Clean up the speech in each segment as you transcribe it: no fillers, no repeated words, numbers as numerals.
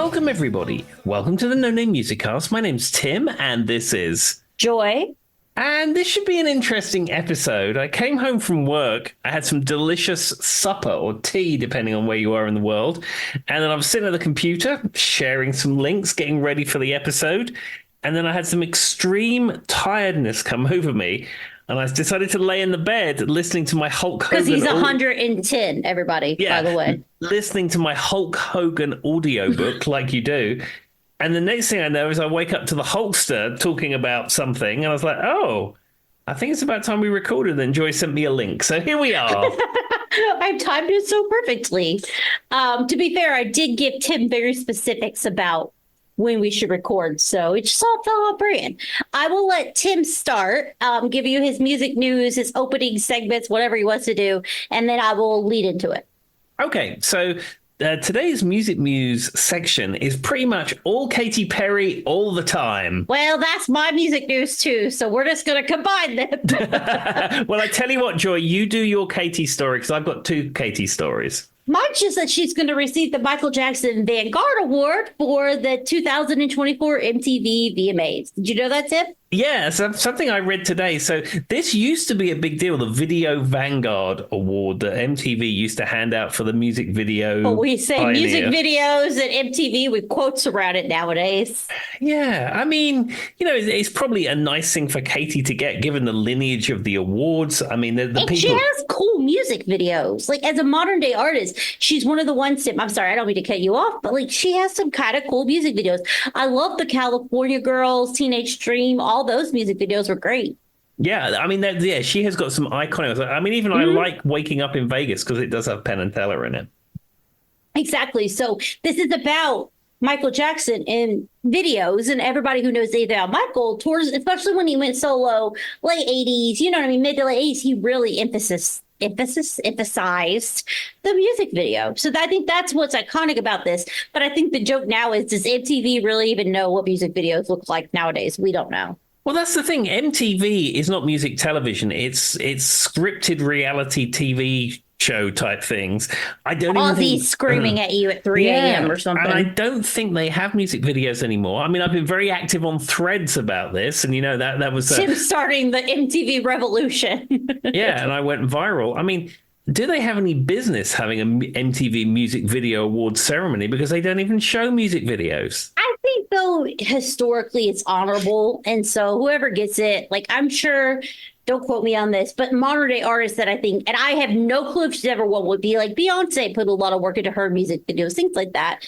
Welcome, everybody. Welcome to the No Name Music Cast. My name's Tim, and this is Joy. And this should be an interesting episode. I came home from work. I had some delicious supper or tea, depending on where you are in the world. And then I was sitting at the computer, sharing some links, getting ready for the episode. And then I had some extreme tiredness come over me. And I decided to lay in the bed listening to my Hulk Hogan. Because he's 110, everybody, by the way. Listening to my Hulk Hogan audiobook like you do. And the next thing I know is I wake up to the Hulkster talking about something. And I was like, oh, I think it's about time we recorded. And Joy sent me a link. So here we are. I've timed it so perfectly. To be fair, I did give Tim very specifics about when we should record. So it just all fell off brand. I will let Tim start, give you his music news, his opening segments, whatever he wants to do. And then I will lead into it. Okay, so today's Music Muse section is pretty much all Katy Perry all the time. Well, that's my music news too, so we're just going to combine them. Well, I tell you what, Joy, you do your Katy story, because I've got two Katy stories. Mine's just that she's going to receive the Michael Jackson Vanguard Award for the 2024 MTV VMAs. Did you know that, Tim? Yeah, something I read today. So this used to be a big deal, the Video Vanguard Award that MTV used to hand out for the music video. But we say pioneer. Music videos and MTV with quotes around it nowadays. Yeah, I mean, it's probably a nice thing for Katy to get, given the lineage of the awards. I mean, the people. She has cool music videos. Like, as a modern day artist, she's one of the ones, Tim, I'm sorry, I don't mean to cut you off, but like, she has some kind of cool music videos. I love the California Girls, Teenage Dream, all those music videos were great. Yeah, I mean, she has got some iconic. I mean, even I like Waking Up in Vegas because it does have Penn and Teller in it. Exactly. So this is about Michael Jackson in videos, and everybody who knows anything about Michael, towards, especially when he went solo, late 80s, you know what I mean, mid to late 80s, he really emphasized the music video. So I think that's what's iconic about this. But I think the joke now is, does MTV really even know what music videos look like nowadays? We don't know. Well, that's the thing. MTV is not music television. It's scripted reality TV show type things. I don't even think screaming at you at 3 a.m. or something. And I don't think they have music videos anymore. I mean, I've been very active on threads about this, and that was Tim starting the MTV revolution. Yeah, and I went viral. I mean, do they have any business having an MTV Music Video Awards ceremony, because they don't even show music videos? I think, though, historically it's honorable, and so whoever gets it, like, I'm sure, don't quote me on this, but modern day artists that I think, and I have no clue if she's ever won, would be like Beyonce put a lot of work into her music videos, things like that.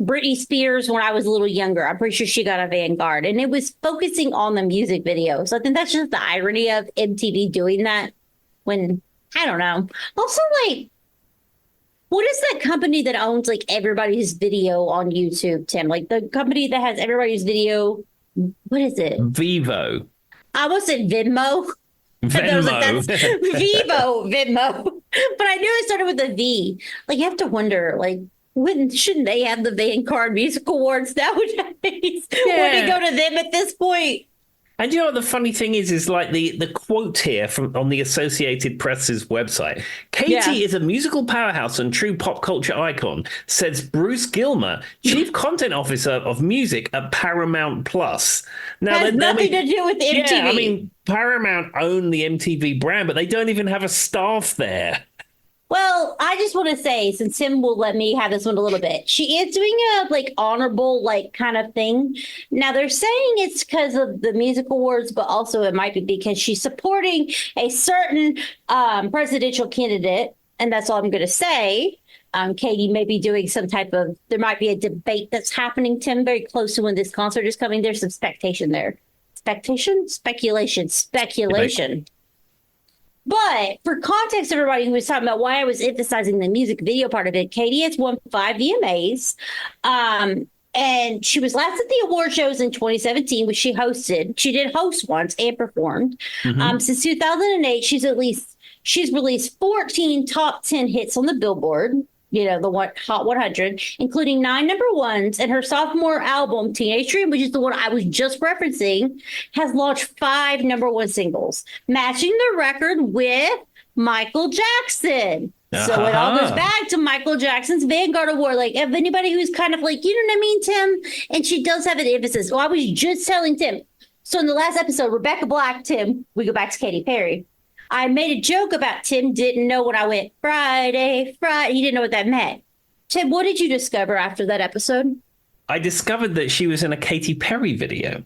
Britney Spears, when I was a little younger, I'm pretty sure she got a Vanguard, and it was focusing on the music videos. So I think that's just the irony of MTV doing that when, I don't know. Also, like, what is that company that owns like everybody's video on YouTube, Tim? Like the company that has everybody's video. What is it? Vivo. I almost said Venmo. Venmo. Like, that's Venmo. But I knew it started with a V. Like, you have to wonder, like, shouldn't they have the Vanguard Music Awards nowadays? Yeah. Would it go to them at this point? And you know what the funny thing is like the quote here on the Associated Press's website. Katy is a musical powerhouse and true pop culture icon, says Bruce Gilmer, Chief Content Officer of Music at Paramount Plus. Now, has nothing to do with MTV. Yeah, I mean, Paramount own the MTV brand, but they don't even have a staff there. Well, I just want to say, since Tim will let me have this one a little bit, she is doing a like honorable like kind of thing. Now they're saying it's because of the music awards, but also it might be because she's supporting a certain presidential candidate, and that's all I'm going to say. Katy may be doing some type of, there might be a debate that's happening, Tim, very close to when this concert is coming. There's some speculation there. Speculation. But for context, everybody who was talking about why I was emphasizing the music video part of it, Katy has won 5 VMAs. And she was last at the award shows in 2017, which she hosted. She did host once and performed. Since 2008, she's released 14 top 10 hits on the Billboard, the Hot 100, including 9 number ones. And her sophomore album, Teenage Dream, which is the one I was just referencing, has launched 5 number one singles, matching the record with Michael Jackson. So it all goes Uh-huh. back to Michael Jackson's Vanguard Award. Like, if anybody who's kind of like, you know what I mean, Tim? And she does have an emphasis. Well, I was just telling Tim. So in the last episode, Rebecca Black, Tim, we go back to Katy Perry. I made a joke about Tim didn't know when I went Friday, Friday. He didn't know what that meant. Tim, what did you discover after that episode? I discovered that she was in a Katy Perry video.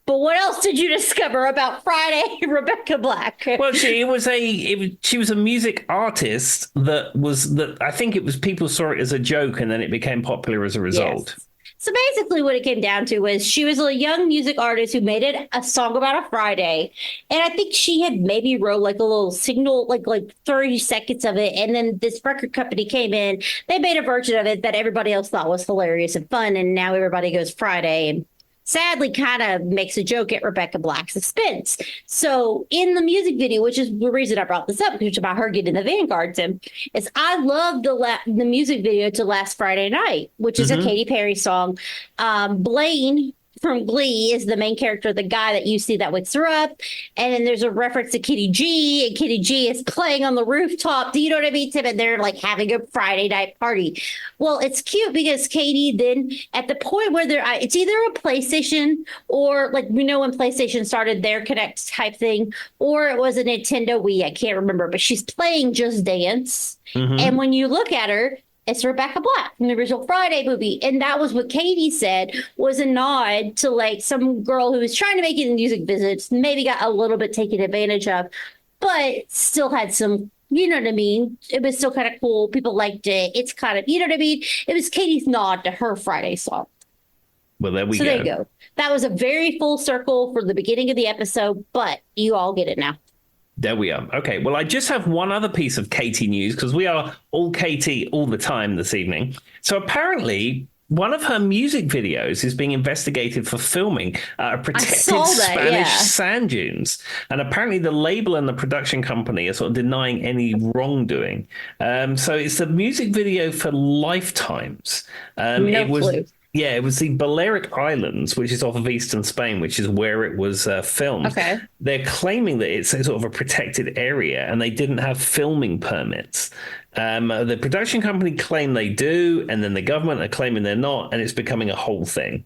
But what else did you discover about Friday, Rebecca Black? Well, she was a music artist that I think it was people saw it as a joke and then it became popular as a result. Yes. So basically, what it came down to was she was a young music artist who made it a song about a Friday, and I think she had maybe wrote like a little signal, like 30 seconds of it, and then this record company came in. They made a version of it that everybody else thought was hilarious and fun, and now everybody goes Friday. And sadly kind of makes a joke at Rebecca Black's expense. So in the music video, which is the reason I brought this up, which is about her getting the Vanguard, Tim, is I love the music video to Last Friday Night, which is a Katy Perry song. Blaine from Glee is the main character, the guy that you see that wakes her up. And then there's a reference to Kitty G, and Kitty G is playing on the rooftop. Do you know what I mean, Tim? And they're like having a Friday night party. Well, it's cute because Katie then at the point where it's either a PlayStation or like, we know when PlayStation started their Connect type thing, or it was a Nintendo Wii. I can't remember, but she's playing Just Dance. And when you look at her, it's Rebecca Black from the original Friday movie. And that was what Katie said was a nod to like some girl who was trying to make it in music visits, maybe got a little bit taken advantage of, but still had some, you know what I mean? It was still kind of cool. People liked it. It's kind of, you know what I mean? It was Katie's nod to her Friday song. Well, there we So go. there you go. That was a very full circle for the beginning of the episode, but you all get it now. There we are. Okay, well, I just have one other piece of Katy news because we are all Katy all the time this evening. So apparently, one of her music videos is being investigated for filming protected Spanish sand dunes. And apparently the label and the production company are sort of denying any wrongdoing. So it's the music video for Lifetimes. No clue. Yeah, it was the Balearic Islands, which is off of eastern Spain, which is where it was filmed. Okay. They're claiming that it's a sort of a protected area and they didn't have filming permits. The production company claim they do, and then the government are claiming they're not, and it's becoming a whole thing.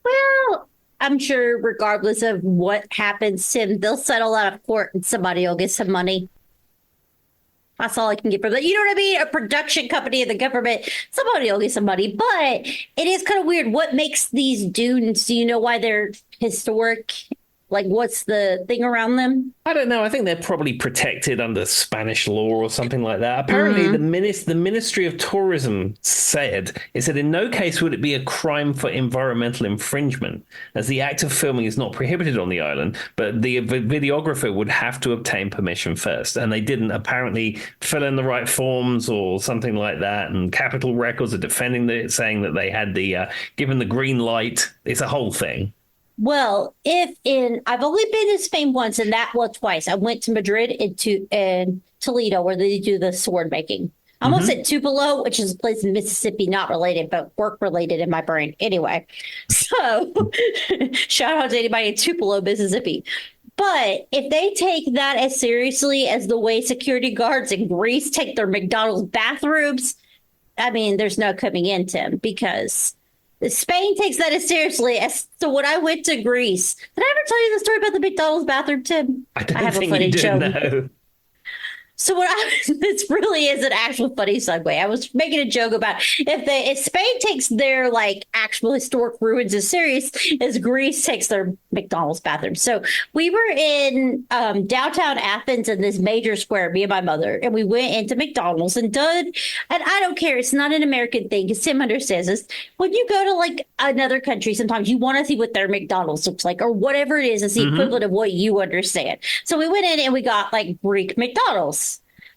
Well, I'm sure regardless of what happens, Tim, they'll settle out of court and somebody will get some money. That's all I can get from that. You know what I mean? A production company and the government, somebody will get some money. But it is kind of weird. What makes these dunes, do you know why they're historic? Like, what's the thing around them? I don't know. I think they're probably protected under Spanish law or something like that. Apparently, the Ministry of Tourism said in no case would it be a crime for environmental infringement, as the act of filming is not prohibited on the island, but the videographer would have to obtain permission first. And they didn't apparently fill in the right forms or something like that. And Capitol Records are defending it, saying that they had given the green light. It's a whole thing. Well, I've only been to Spain once, and twice. I went to Madrid and Toledo, where they do the sword making. I almost said Tupelo, which is a place in Mississippi, not related, but work related in my brain. Anyway, so shout out to anybody in Tupelo, Mississippi. But if they take that as seriously as the way security guards in Greece take their McDonald's bathrooms, I mean, there's no coming in, Tim, because Spain takes that as seriously as. So when I went to Greece, did I ever tell you the story about the McDonald's bathroom, Tim? I don't think you did, no. So this really is an actual funny segue. I was making a joke about if Spain takes their like actual historic ruins as serious as Greece takes their McDonald's bathroom. So we were in downtown Athens in this major square, me and my mother, and we went into McDonald's and I don't care. It's not an American thing because Tim understands this. When you go to like another country, sometimes you want to see what their McDonald's looks like or whatever it is. It's the equivalent of what you understand. So we went in and we got like Greek McDonald's.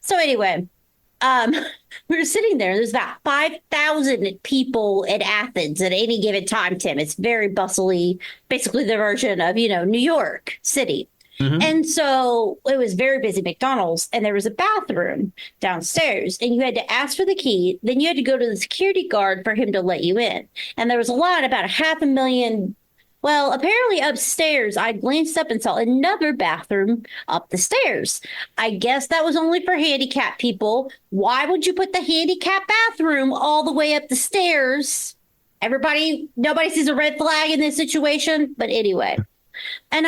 So anyway, we were sitting there. There's about 5,000 people in Athens at any given time, Tim. It's very bustly, basically the version of, New York City. And so it was very busy McDonald's, and there was a bathroom downstairs, and you had to ask for the key. Then you had to go to the security guard for him to let you in. And there was a line, about 500,000 Well, apparently upstairs, I glanced up and saw another bathroom up the stairs. I guess that was only for handicapped people. Why would you put the handicapped bathroom all the way up the stairs? Nobody sees a red flag in this situation, but anyway. And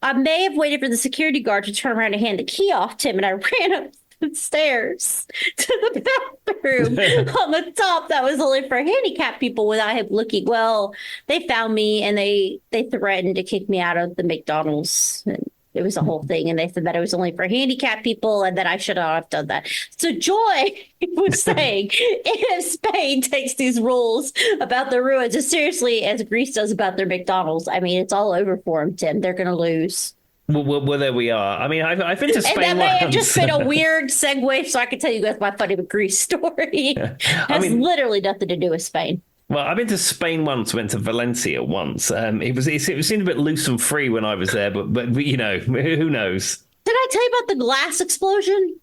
I may have waited for the security guard to turn around and hand the key off to him, and I ran up the stairs to the bathroom on the top that was only for handicapped people without him looking. Well, they found me and they threatened to kick me out of the McDonald's. And it was a whole thing, and they said that it was only for handicapped people and that I should not have done that. So Joy was saying if Spain takes these rules about the ruins as seriously as Greece does about their McDonald's, I mean, it's all over for them, Tim. They're going to lose. Well, there we are. I mean, I've been to Spain and that may have once. just been a weird segue, so I can tell you guys my funny Greece story. Has literally nothing to do with Spain. Well, I've been to Spain once, went to Valencia once. It seemed a bit loose and free when I was there, but you know, who knows? Did I tell you about the glass explosion?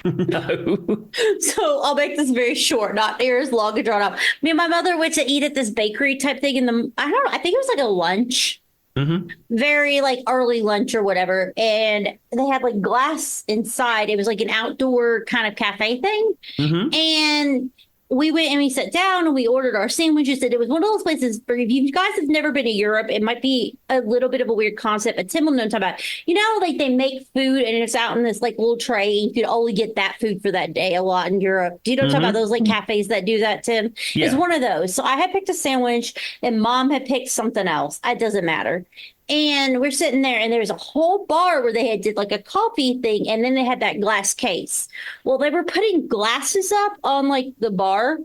No. So I'll make this very short, not near as long and drawn out. Me and my mother went to eat at this bakery type thing I don't know, I think it was like a lunch. Mm-hmm. Very like early lunch or whatever. And they had like glass inside. It was like an outdoor kind of cafe thing. Mm-hmm. And we went and we sat down and we ordered our sandwiches. And it was one of those places where if you guys have never been to Europe, it might be a little bit of a weird concept, but Tim will know what I'm talking about. You know, like they make food and it's out in this like little tray. You could only get that food for that day a lot in Europe. Do you know what I'm talking about? Those like cafes that do that, Tim? Yeah. It's one of those. So I had picked a sandwich and Mom had picked something else. It doesn't matter. And we're sitting there and there was a whole bar where they did like a coffee thing. And then they had that glass case. Well, they were putting glasses up on like the bar.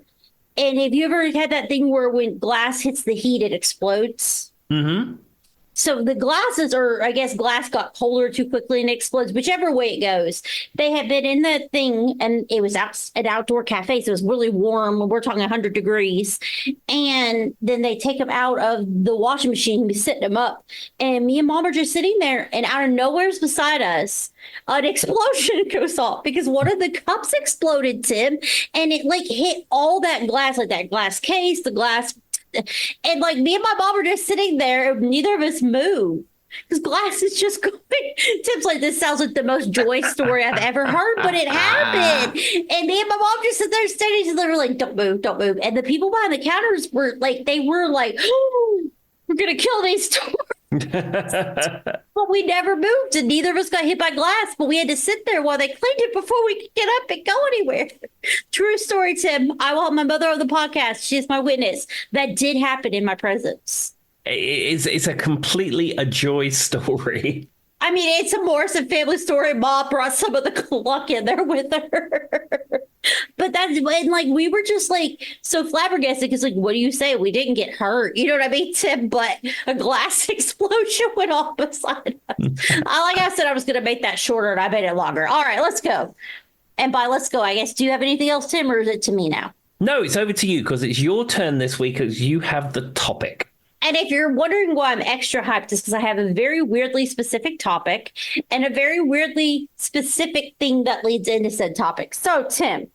And have you ever had that thing where when glass hits the heat, it explodes? Mm-hmm. So the glasses, or I guess glass got colder too quickly and explodes, whichever way it goes. They had been in that thing and it was an outdoor cafe. So it was really warm. We're talking 100 degrees. And then they take them out of the washing machine and be setting them up. And me and Mom are just sitting there and out of nowhere's beside us, an explosion goes off because one of the cups exploded, Tim. And it like hit all that glass, like that glass case, the glass. And like me and my mom were just sitting there, neither of us moved because glass is just going. Tim's like, this sounds like the most joy story I've ever heard, but it happened. And me and my mom just sit there standing, and they were like, don't move, don't move. And the people behind the counters were like, oh, we're gonna kill these stores. But we never moved, and neither of us got hit by glass. But we had to sit there while they cleaned it before we could get up and go anywhere. True story, Tim. I will have my mother on the podcast. She is my witness. That did happen in my presence. It's a completely a joy story. I mean, it's a Morrison family story. Mom brought some of the luck in there with her. But that's when, like, we were just like so flabbergasted because, like, what do you say? We didn't get hurt. You know what I mean, Tim? But a glass explosion went off beside us. Like I said, I was going to make that shorter and I made it longer. All right, let's go. And by let's go, I guess, do you have anything else, Tim, or is it to me now? No, it's over to you because it's your turn this week because you have the topic. And if you're wondering why I'm extra hyped, it's because I have a very weirdly specific topic and a very weirdly specific thing that leads into said topic. So, Tim,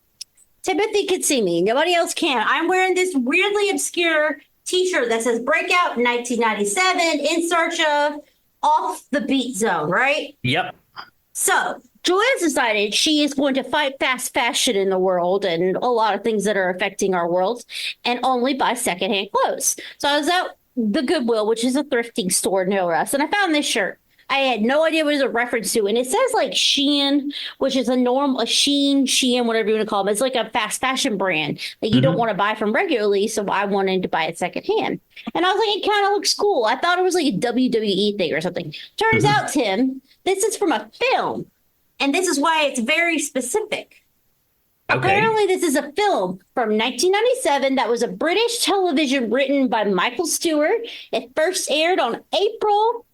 Timothy can see me. Nobody else can. I'm wearing this weirdly obscure T-shirt that says Breakout 1997 in search of Off the Beat Zone, right? Yep. So, Joy has decided she is going to fight fast fashion in the world and a lot of things that are affecting our world and only buy secondhand clothes. So I was out the Goodwill, which is a thrifting store near us, and I found this shirt. I had no idea what it was a reference to, and it says like Shein, which is a Shein, whatever you want to call them. It's like a fast fashion brand that you don't want to buy from regularly, so I wanted to buy it secondhand. And I was like, it kind of looks cool. I thought it was like a WWE thing or something. Turns out, Tim, this is from a film, and this is why it's very specific. Okay. Apparently, this is a film from 1997 that was a British television written by Michael Stewart. It first aired on April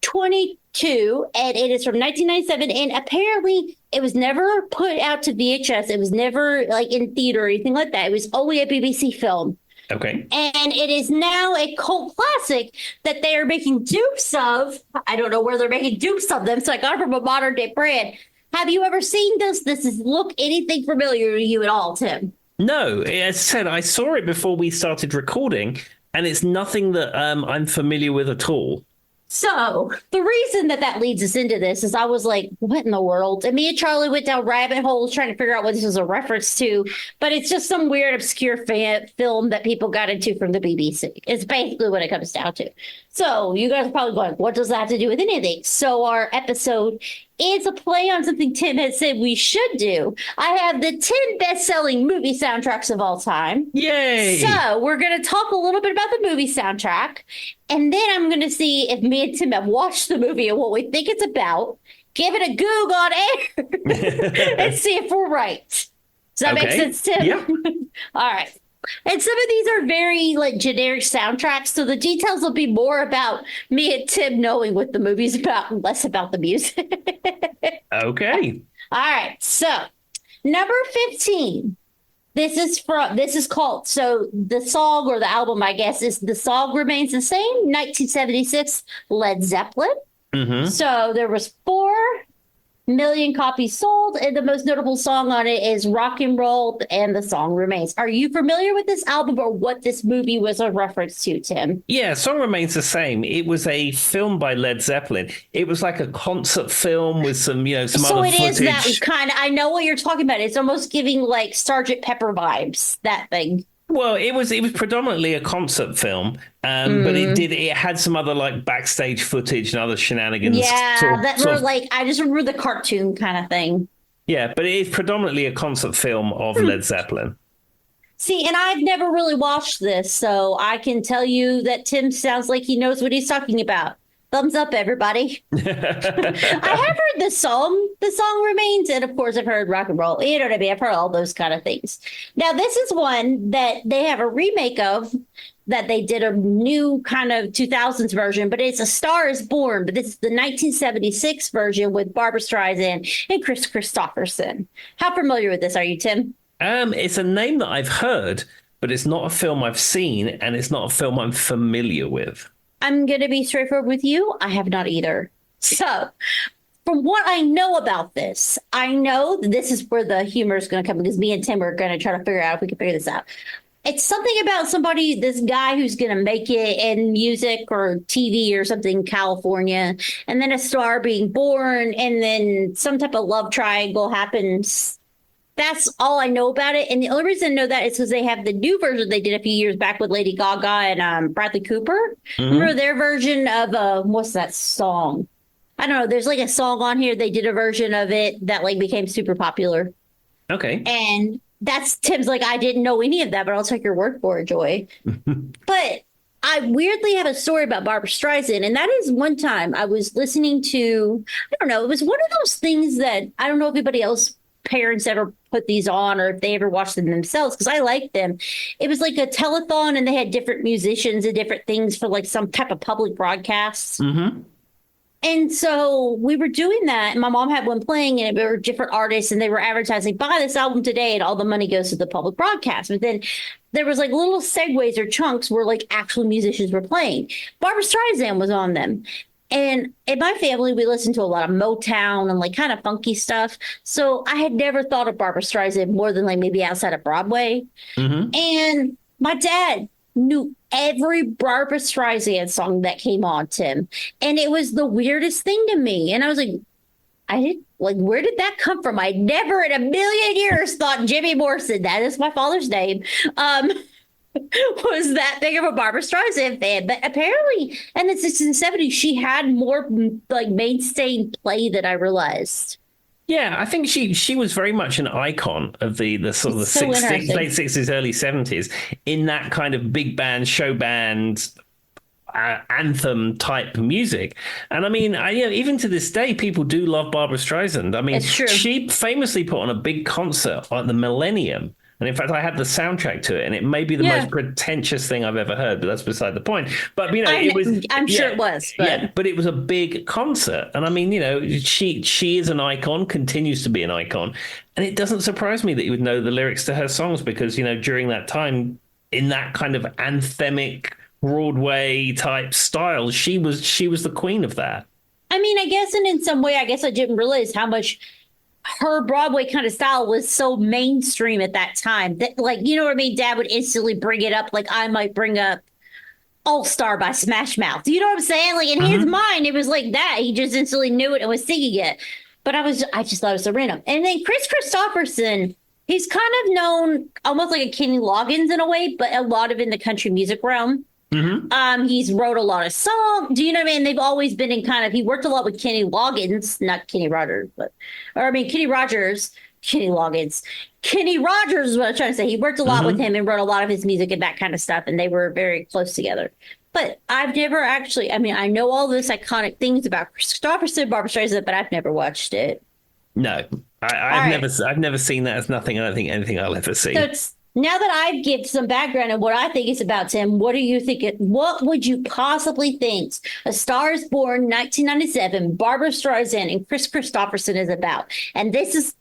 22, and it is from 1997. And apparently, it was never put out to VHS. It was never like in theater or anything like that. It was only a BBC film. Okay. And it is now a cult classic that they are making dupes of. I don't know where they're making dupes of them, so I got it from a modern day brand. Have you ever seen this? Look anything familiar to you at all, Tim? No, as I said, I saw it before we started recording, and it's nothing that I'm familiar with at all. So the reason that leads us into this is I was like, what in the world? And me and Charlie went down rabbit holes trying to figure out what this was a reference to, but it's just some weird, obscure film that people got into from the BBC. It's basically what it comes down to. So you guys are probably going, what does that have to do with anything? So our episode is a play on something Tim has said we should do. I have the 10 best-selling movie soundtracks of all time. Yay! So we're going to talk a little bit about the movie soundtrack, and then I'm going to see if me and Tim have watched the movie and what we think it's about, give it a Goog on air, and see if we're right. Does that make sense, Tim? Yeah. All right. And some of these are very like generic soundtracks, so the details will be more about me and Tim knowing what the movie's about and less about the music. Okay. All right. So number 15. This is called, so the song or the album, I guess, is The Song Remains the Same, 1976, Led Zeppelin. Mm-hmm. So there was 4 million copies sold, and the most notable song on it is Rock and Roll, and the song remains. Are you familiar with this album or what this movie was a reference to, Tim? Yeah, Song Remains the Same. It was a film by Led Zeppelin. It was like a concert film with some, some so other it footage. is that kind of, I know what you're talking about. It's almost giving like Sergeant Pepper vibes, that thing. Well, it was predominantly a concert film, but it had some other like backstage footage and other shenanigans. Yeah, I just remember the cartoon kind of thing. Yeah, but it is predominantly a concert film of Led Zeppelin. See, and I've never really watched this, so I can tell you that Tim sounds like he knows what he's talking about. Thumbs up, everybody. I have heard the song remains, and of course I've heard rock and roll. You know what I mean? I've heard all those kind of things. Now, this is one that they have a remake of, that they did a new kind of 2000s version, but it's A Star is Born, but this is the 1976 version with Barbra Streisand and Chris Christopherson. How familiar with this are you, Tim? It's a name that I've heard, but it's not a film I've seen, and it's not a film I'm familiar with. I'm going to be straightforward with you. I have not either. So, from what I know about this, I know that this is where the humor is going to come, because me and Tim are going to try to figure out if we can figure this out. It's something about this guy who's going to make it in music or TV or something in California, and then a star being born, and then some type of love triangle happens. That's all I know about it. And the only reason I know that is because they have the new version they did a few years back with Lady Gaga and Bradley Cooper. Mm-hmm. Remember their version of, what's that song? I don't know. There's like a song on here. They did a version of it that like became super popular. Okay. And Tim's like, I didn't know any of that, but I'll take your word for it, Joy. But I weirdly have a story about Barbra Streisand. And that is one time I was listening to, I don't know, it was one of those things that I don't know if anybody else parents ever put these on or if they ever watched them themselves, because I liked them. It was like a telethon, and they had different musicians and different things for like some type of public broadcasts. Mm-hmm. And so we were doing that, and my mom had one playing, and there were different artists, and they were advertising, buy this album today, and all the money goes to the public broadcast. But then there was like little segues or chunks where like actual musicians were playing. Barbra Streisand was on them. And in my family, we listened to a lot of Motown and like kind of funky stuff. So I had never thought of Barbra Streisand more than like maybe outside of Broadway. Mm-hmm. And my dad knew every Barbra Streisand song that came on, Tim. And it was the weirdest thing to me. And I was like, where did that come from? I never in a million years thought Jimmy Morrison, that is my father's name, was that big of a Barbra Streisand fan. But apparently in the 60s and 70s, she had more like mainstay play than I realized. Yeah, I think she was very much an icon of the sort of the late 60s, early 70s in that kind of big band, show band, anthem type music. And I mean, even to this day, people do love Barbra Streisand. I mean, she famously put on a big concert at the Millennium. And in fact, I had the soundtrack to it, and it may be the most pretentious thing I've ever heard, but that's beside the point. But, it was... I'm sure it was. But... Yeah, but it was a big concert. And I mean, she is an icon, continues to be an icon. And it doesn't surprise me that you would know the lyrics to her songs because, during that time, in that kind of anthemic Broadway type style, she was the queen of that. I mean, I guess, and in some way, I guess I didn't realize how much her Broadway kind of style was so mainstream at that time that, like, you know what I mean? Dad would instantly bring it up. Like I might bring up All-Star by Smash Mouth. You know what I'm saying? Like in his mind, it was like that. He just instantly knew it and was singing it. But I just thought it was so random. And then Chris Christopherson, he's kind of known almost like a Kenny Loggins in a way, but a lot of in the country music realm. He's wrote a lot of songs. Do you know what I mean? They've always been in kind of, he worked a lot with Kenny Loggins, not Kenny Rogers, Kenny Rogers, Kenny Loggins. Kenny Rogers is what I'm trying to say. He worked a lot with him and wrote a lot of his music and that kind of stuff, and they were very close together. But I've never actually, I know all this iconic things about Christopherson, Barbra Streisand, but I've never watched it. No, I've never seen that as nothing. I don't think anything I'll ever see. So now that I've given some background on what I think it's about, Tim, what do you think? What would you possibly think A Star is Born, 1997, Barbra Streisand and Chris Christopherson is about? And this is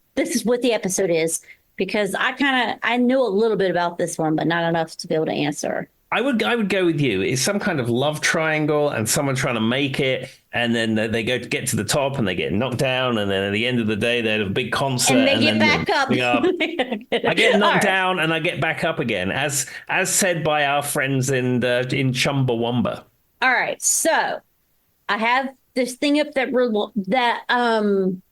what the episode is, because I know a little bit about this one, but not enough to be able to answer. I would go with you. It's some kind of love triangle and someone trying to make it, and then they get to the top and they get knocked down, and then at the end of the day they have a big concert and they get back up. I get knocked down and I get back up again, as said by our friends in Chumbawamba. All right, so I have this thing up that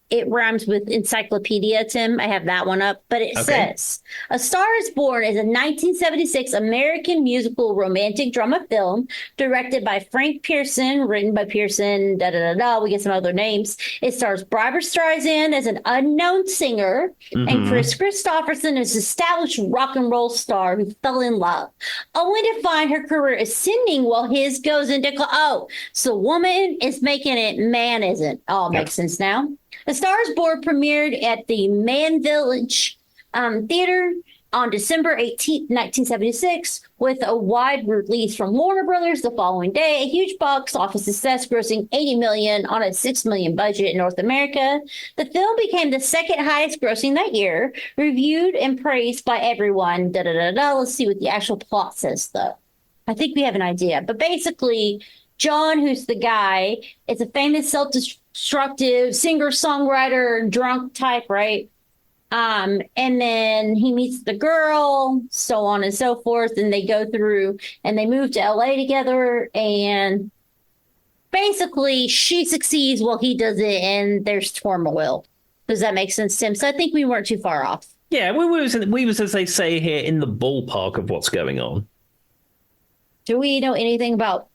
it rhymes with encyclopedia, Tim. I have that one up, but it says A Star is Born is a 1976 American musical romantic drama film directed by Frank Pearson, written by Pearson, We get some other names. It stars Barbra Streisand as an unknown singer and Chris Christopherson as an established rock and roll star who fell in love, only to find her career ascending while his goes into... so woman is making it, man isn't. Makes sense now. A Star is Born premiered at the Man Village Theater on December 18th, 1976, with a wide release from Warner Brothers the following day. A huge box office success, grossing $80 million on a $6 million budget in North America. The film became the second highest grossing that year, reviewed and praised by everyone. Let's see what the actual plot says, though. I think we have an idea. But basically, John, who's the guy, is a famous self-destructive singer-songwriter, drunk type, right? And then he meets the girl, so on and so forth, and they go through and they move to LA together, and basically she succeeds while he doesn't, and there's turmoil. Does that make sense, Tim? So I think we weren't too far off. Yeah, we was, as they say here, in the ballpark of what's going on. Do we know anything about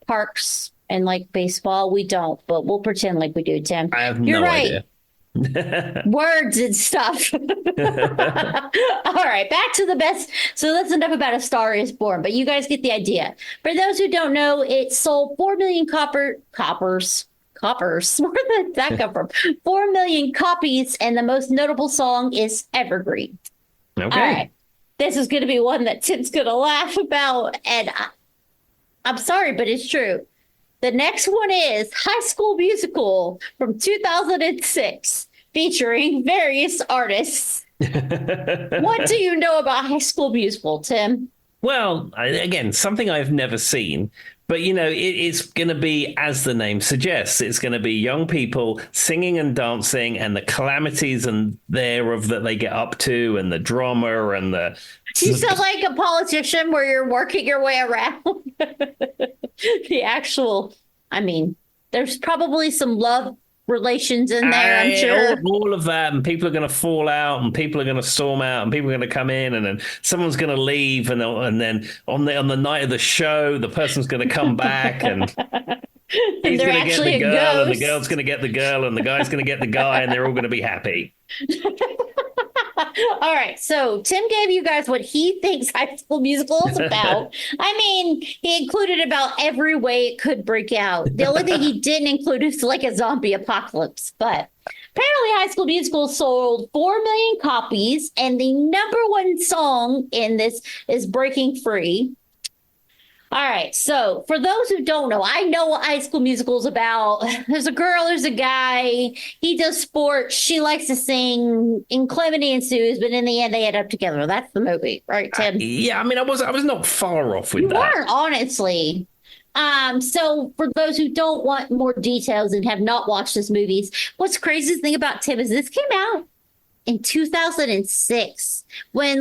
parks and like baseball? We don't, but we'll pretend like we do, Tim. I have no idea. Words and stuff. All right, back to the best. So that's enough about A Star is Born, but you guys get the idea. For those who don't know, it sold 4 million coppers. Where did that come from? 4 million copies, and the most notable song is Evergreen. Okay. All right. This is going to be one that Tim's going to laugh about, and I'm sorry, but it's true. The next one is High School Musical from 2006, featuring various artists. What do you know about High School Musical, Tim? Well, again, something I've never seen, but it's going to be, as the name suggests, it's going to be young people singing and dancing, and the calamities and thereof that they get up to, and the drama and the... You sound like a politician where you're working your way around the actual... there's probably some love relations in there, I'm sure. All of that, and people are going to fall out, and people are going to storm out, and people are going to come in, and then someone's going to leave, and then on the night of the show, the person's going to come back, and he's going to get the girl, and the girl's going to get the girl, and the guy's going to get the guy, and they're all going to be happy. All right, so Tim gave you guys what he thinks High School Musical is about. He included about every way it could break out. The only thing he didn't include is like a zombie apocalypse. But apparently High School Musical sold 4 million copies, and the number one song in this is Breaking Free. All right, so for those who don't know, I know what High School Musical is about. There's a girl, there's a guy. He does sports. She likes to sing. Inclement ensues, but in the end, they end up together. That's the movie, right, Tim? Yeah, I was not far off with that. You weren't, honestly. So for those who don't want more details and have not watched this movie, what's craziest thing about Tim is this came out in 2006, when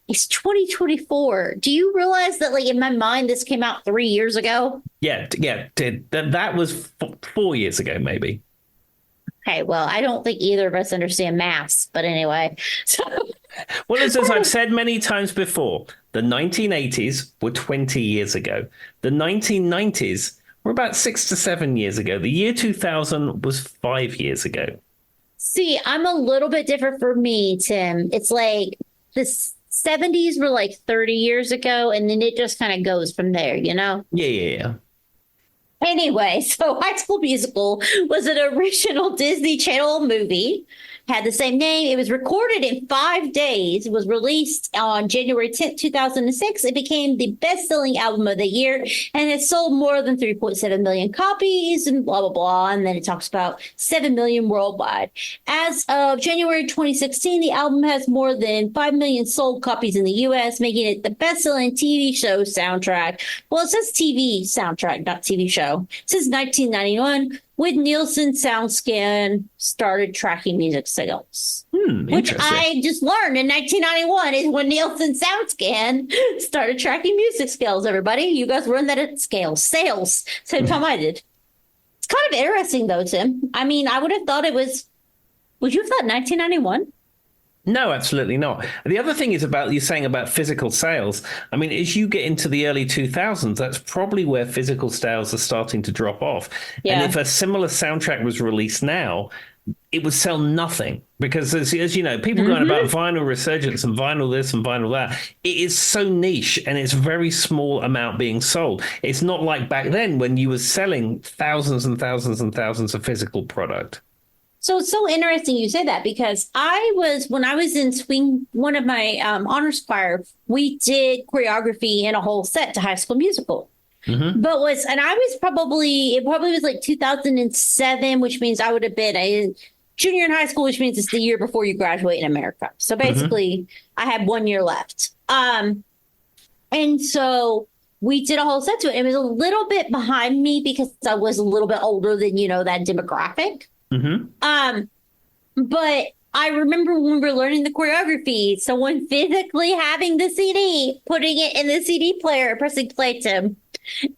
It's 2024. Do you realize that, like, in my mind, this came out 3 years ago? Yeah, yeah. That was 4 years ago, maybe. Okay, well, I don't think either of us understand maths, but anyway. So, Well, as I've said many times before, the 1980s were 20 years ago. The 1990s were about 6 to 7 years ago. The year 2000 was 5 years ago. see, I'm a little bit different for me, Tim. It's like the 70s were like 30 years ago, and then it just kind of goes from there, you know? Yeah, yeah, yeah. Anyway, so High School Musical was an original Disney Channel movie, had the same name. It was recorded in 5 days. It was released on January 10th, 2006. It became the best-selling album of the year, and it sold more than 3.7 million copies and blah, blah, blah. And then it talks about 7 million worldwide. As of January 2016, the album has more than 5 million sold copies in the U.S., making it the best-selling TV show soundtrack. Well, it says TV soundtrack, not TV show. Since 1991, with Nielsen SoundScan started tracking music sales. Which I just learned in 1991 is when Nielsen SoundScan started tracking music scales, everybody. You guys learned that at sales. Same time I did. It's kind of interesting, though, Tim. I mean, I would have thought would you have thought 1991? No, absolutely not. The other thing is about you saying about physical sales. I mean, as you get into the early 2000s, that's probably where physical sales are starting to drop off. Yeah. And if a similar soundtrack was released now, it would sell nothing because, as you know, people going about vinyl resurgence and vinyl this and vinyl that. It is so niche and it's very small amount being sold. It's not like back then when you were selling thousands and thousands and thousands of physical product. So it's so interesting you say that because when I was in one of my honors choir, we did choreography in a whole set to High School Musical. Mm-hmm. It probably was like 2007, which means I would have been a junior in high school, which means it's the year before you graduate in America. So basically I had 1 year left. And so we did a whole set to it. It was a little bit behind me because I was a little bit older than, that demographic. Mm-hmm. But I remember when we were learning the choreography, someone physically having the CD, putting it in the CD player, pressing play to.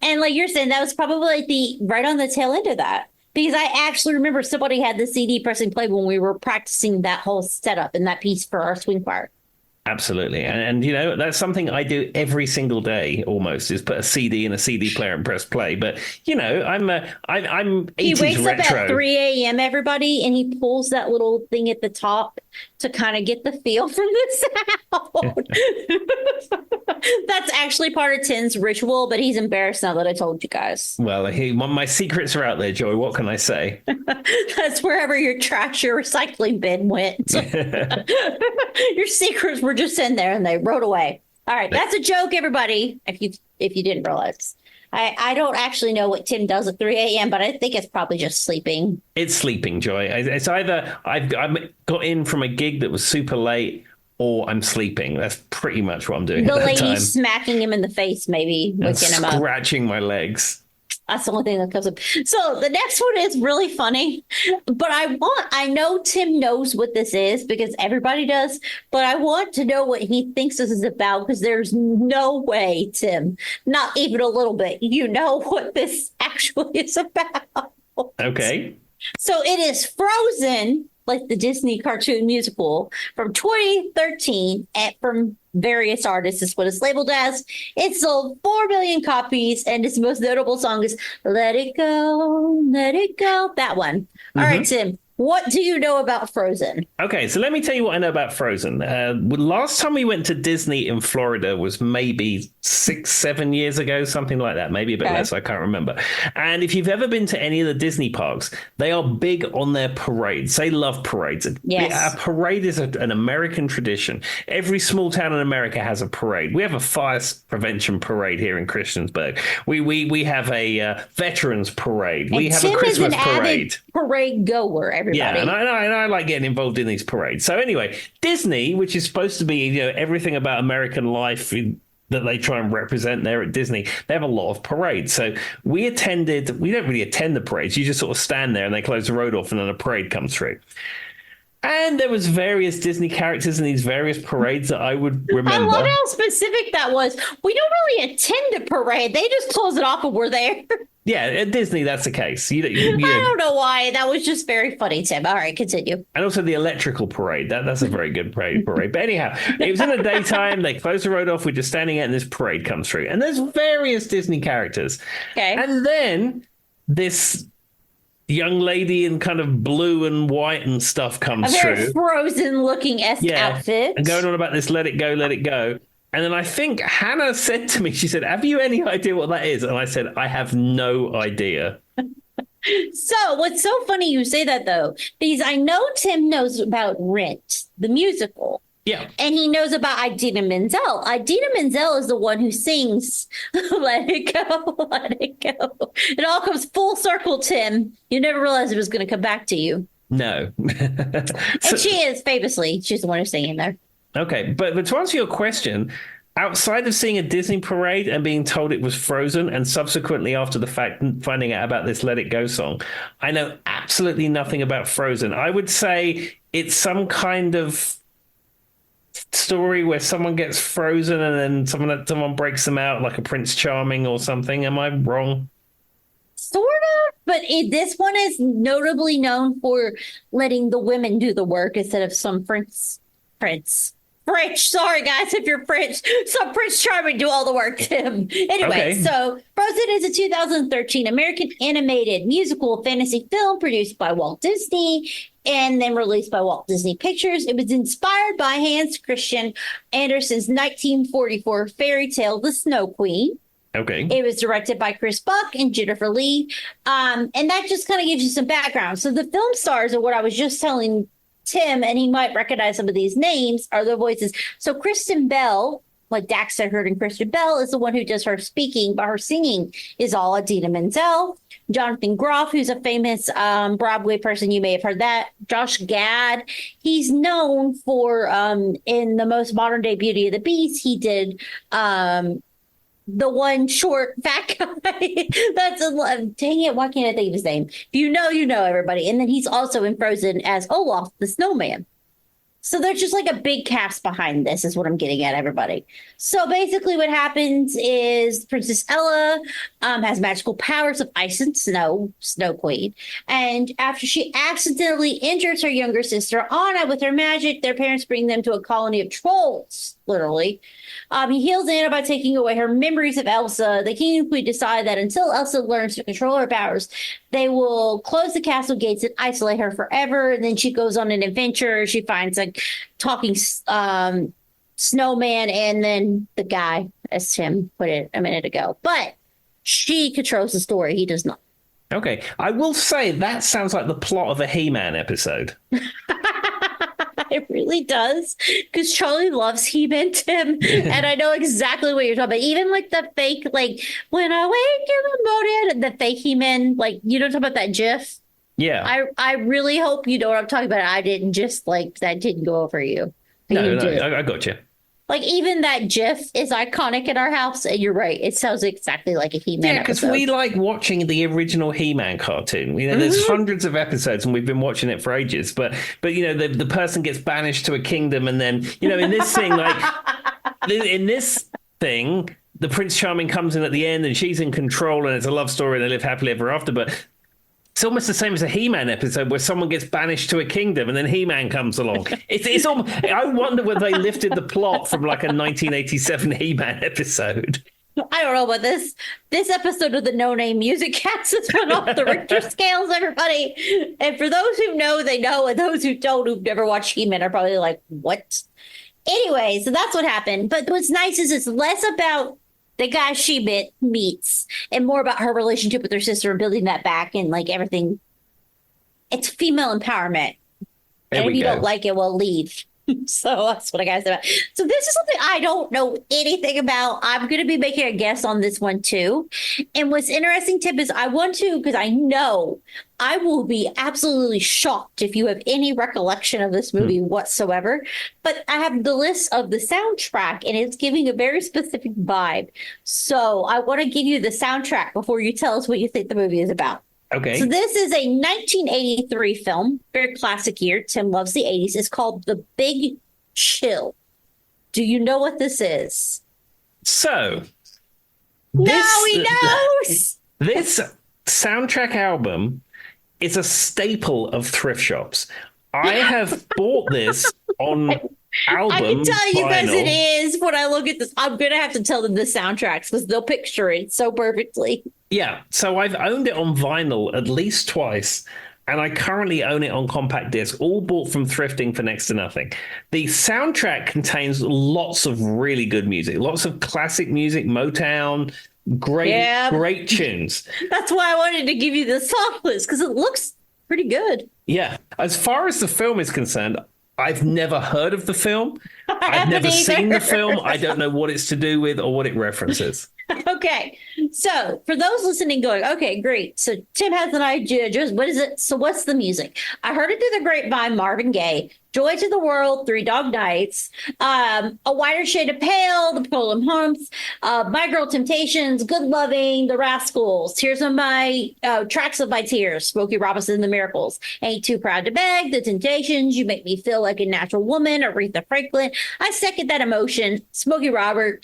And like you're saying, that was probably like right on the tail end of that. Because I actually remember somebody had the CD pressing play when we were practicing that whole setup and that piece for our swing choir. Absolutely. And that's something I do every single day almost is put a CD in a CD player and press play. But, I'm 80s He wakes retro. up at 3 a.m., everybody, and he pulls that little thing at the top to kind of get the feel from the sound. That's actually part of Tim's ritual, but he's embarrassed now that I told you guys. Well, my secrets are out there, Joy. What can I say? That's wherever your trash, your recycling bin went. Your secrets were just in there and they rode away. All right, that's a joke, everybody. If you didn't realize, I don't actually know what Tim does at 3 a.m., but I think it's probably just sleeping. It's sleeping, Joy. It's either I've got in from a gig that was super late, or I'm sleeping. That's pretty much what I'm doing. The at that lady time. smacking him in the face, maybe waking him up, scratching my legs. That's the only thing that comes up. So the next one is really funny, but I know Tim knows what this is because everybody does, but I want to know what he thinks this is about because there's no way, Tim, not even a little bit, you know what this actually is about. Okay. So it is Frozen, like the Disney cartoon musical from 2013 and from various artists is what it's labeled as. It sold 4 million copies and its most notable song is Let It Go, Let It Go. That one. All right, Tim, what do you know about Frozen? Okay, so let me tell you what I know about Frozen. Last time we went to Disney in Florida was maybe 6-7 years ago, something like that, maybe a bit less, I can't remember. And if you've ever been to any of the Disney parks, they are big on their parades. They love parades. Yes. A parade is an American tradition. Every small town in America has a parade. We have a fire prevention parade here in Christiansburg. We have a veterans parade. And we have Tim a Christmas is an parade. avid parade goer, everybody. Yeah, and I like getting involved in these parades. So anyway, Disney, which is supposed to be everything about American life that they try and represent there at Disney, they have a lot of parades. So we don't really attend the parades. You just sort of stand there and they close the road off and then a parade comes through. And there was various Disney characters in these various parades that I would I remember. love how specific that was. We don't really attend a parade. They just close it off and we're there. Yeah, at Disney, that's the case. I don't know why. That was just very funny, Tim. All right, continue. And also the electrical parade. That's a very good parade. But anyhow, it was in the daytime. They closed the road off. We're just standing out and this parade comes through. And there's various Disney characters. Okay. And then this young lady in kind of blue and white and stuff comes A very through. Frozen-looking outfit. And going on about this let it go, let it go. And then I think Hannah said to me, she said, have you any idea what that is? And I said, I have no idea. So what's so funny you say that, though, because I know Tim knows about Rent, the musical. Yeah. And he knows about Idina Menzel. Idina Menzel is the one who sings Let It Go, Let It Go. It all comes full circle, Tim. You never realized it was going to come back to you. No. And she is famously, she's the one who's singing there. Okay, but to answer your question, outside of seeing a Disney parade and being told it was Frozen, and subsequently after the fact finding out about this Let It Go song, I know absolutely nothing about Frozen. I would say it's some kind of story where someone gets frozen and then someone breaks them out, like a Prince Charming or something. Am I wrong? Sort of, but this one is notably known for letting the women do the work instead of some French. Sorry, guys, if you're French. So Prince Charming do all the work, Tim. Anyway, Okay. So Frozen is a 2013 American animated musical fantasy film produced by Walt Disney and then released by Walt Disney Pictures. It was inspired by Hans Christian Andersen's 1944 fairy tale, The Snow Queen. Okay. It was directed by Chris Buck and Jennifer Lee. And that just kind of gives you some background. So the film stars are what I was just telling Tim, and he might recognize some of these names, are the voices. So Kristen Bell, like Dax said, heard in Kristen Bell, is the one who does her speaking, but her singing is all Idina Menzel. Jonathan Groff, who's a famous Broadway person, you may have heard that. Josh Gad, he's known for, in the most modern day Beauty and the Beast, he did the one short fat guy. That's dang it. Why can't I think of his name? If you know, everybody. And then he's also in Frozen as Olaf the snowman. So there's just like a big cast behind this is what I'm getting at, everybody. So basically what happens is Princess Ella has magical powers of ice and snow queen. And after she accidentally injures her younger sister Anna with her magic, their parents bring them to a colony of trolls, literally. He heals Anna by taking away her memories of Elsa. The king and queen decide that until Elsa learns to control her powers, they will close the castle gates and isolate her forever. And then she goes on an adventure. She finds a talking snowman and then the guy, as Tim put it a minute ago. But she controls the story. He does not. Okay. I will say that sounds like the plot of a He-Man episode. It really does, because Charlie loves He-Man, Tim, and I know exactly what you're talking about. Even like the fake, like when I wake in the morning, the fake He-Man, like you don't talk about that GIF. Yeah. I really hope you know what I'm talking about. I didn't just like that didn't go over you. No, I got you. Like even that GIF is iconic in our house, and you're right. It sounds exactly like a He-Man. Yeah, because we like watching the original He-Man cartoon. You know, there's hundreds of episodes, and we've been watching it for ages. But you know, the person gets banished to a kingdom, and then in this thing, the Prince Charming comes in at the end, and she's in control, and it's a love story, and they live happily ever after. But it's almost the same as a He-Man episode where someone gets banished to a kingdom and then He-Man comes along. It's almost, I wonder whether they lifted the plot from like a 1987 He-Man episode. I don't know about this. This episode of the No Name Music Cast has went off the Richter scales, everybody. And for those who know, they know. And those who don't, who've never watched He-Man, are probably like, what? Anyway, so that's what happened. But what's nice is it's less about the guy she meets and more about her relationship with her sister and building that back and like everything. It's female empowerment. And if you don't like it, well, leave. So that's what I got to say about. So this is something I don't know anything about. I'm going to be making a guess on this one too. And what's interesting, Tip, is I want to, because I know I will be absolutely shocked if you have any recollection of this movie whatsoever. But I have the list of the soundtrack, and it's giving a very specific vibe. So I want to give you the soundtrack before you tell us what you think the movie is about. Okay. So this is a 1983 film, very classic year. Tim loves the 80s. It's called The Big Chill. Do you know what this is? So No, this he knows. this soundtrack album is a staple of thrift shops. I have bought this on album. I can tell you guys vinyl. it is when I look at this. I'm going to have to tell them the soundtracks because they'll picture it so perfectly. Yeah, so I've owned it on vinyl at least twice, and I currently own it on compact disc, all bought from thrifting for next to nothing. The soundtrack contains lots of really good music, lots of classic music, Motown, great tunes. That's why I wanted to give you the song list because it looks pretty good. Yeah, as far as the film is concerned, I've never heard of the film. I've haven't never either. seen the film. I don't know what it's to do with or what it references. Okay. So for those listening going, okay, great. So Tim has an idea. Just what is it? So what's the music? I heard it through the grapevine, Marvin Gaye, Joy to the World, Three Dog Nights, A Wider Shade of Pale, The Polar Humps, My Girl Temptations, Good Loving, The Rascals, Tears of My, Tracks of My Tears, Smokey Robinson, The Miracles, Ain't Too Proud to Beg, The Temptations, You Make Me Feel Like a Natural Woman, Aretha Franklin. I second that emotion. Smokey Robin,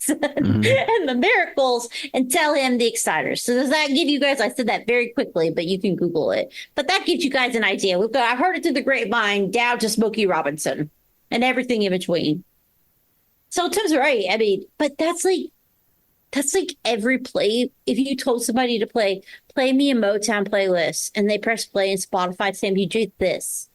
and The Miracles, and Tell Him the Exciters. So does that give you guys, I said that very quickly, but you can Google it. But that gives you guys an idea. I've heard it through the grapevine down to Smokey Robinson and everything in between. So Tim's right. I mean, but that's like every play. If you told somebody to play me a Motown playlist and they press play in Spotify, Tim, you do this.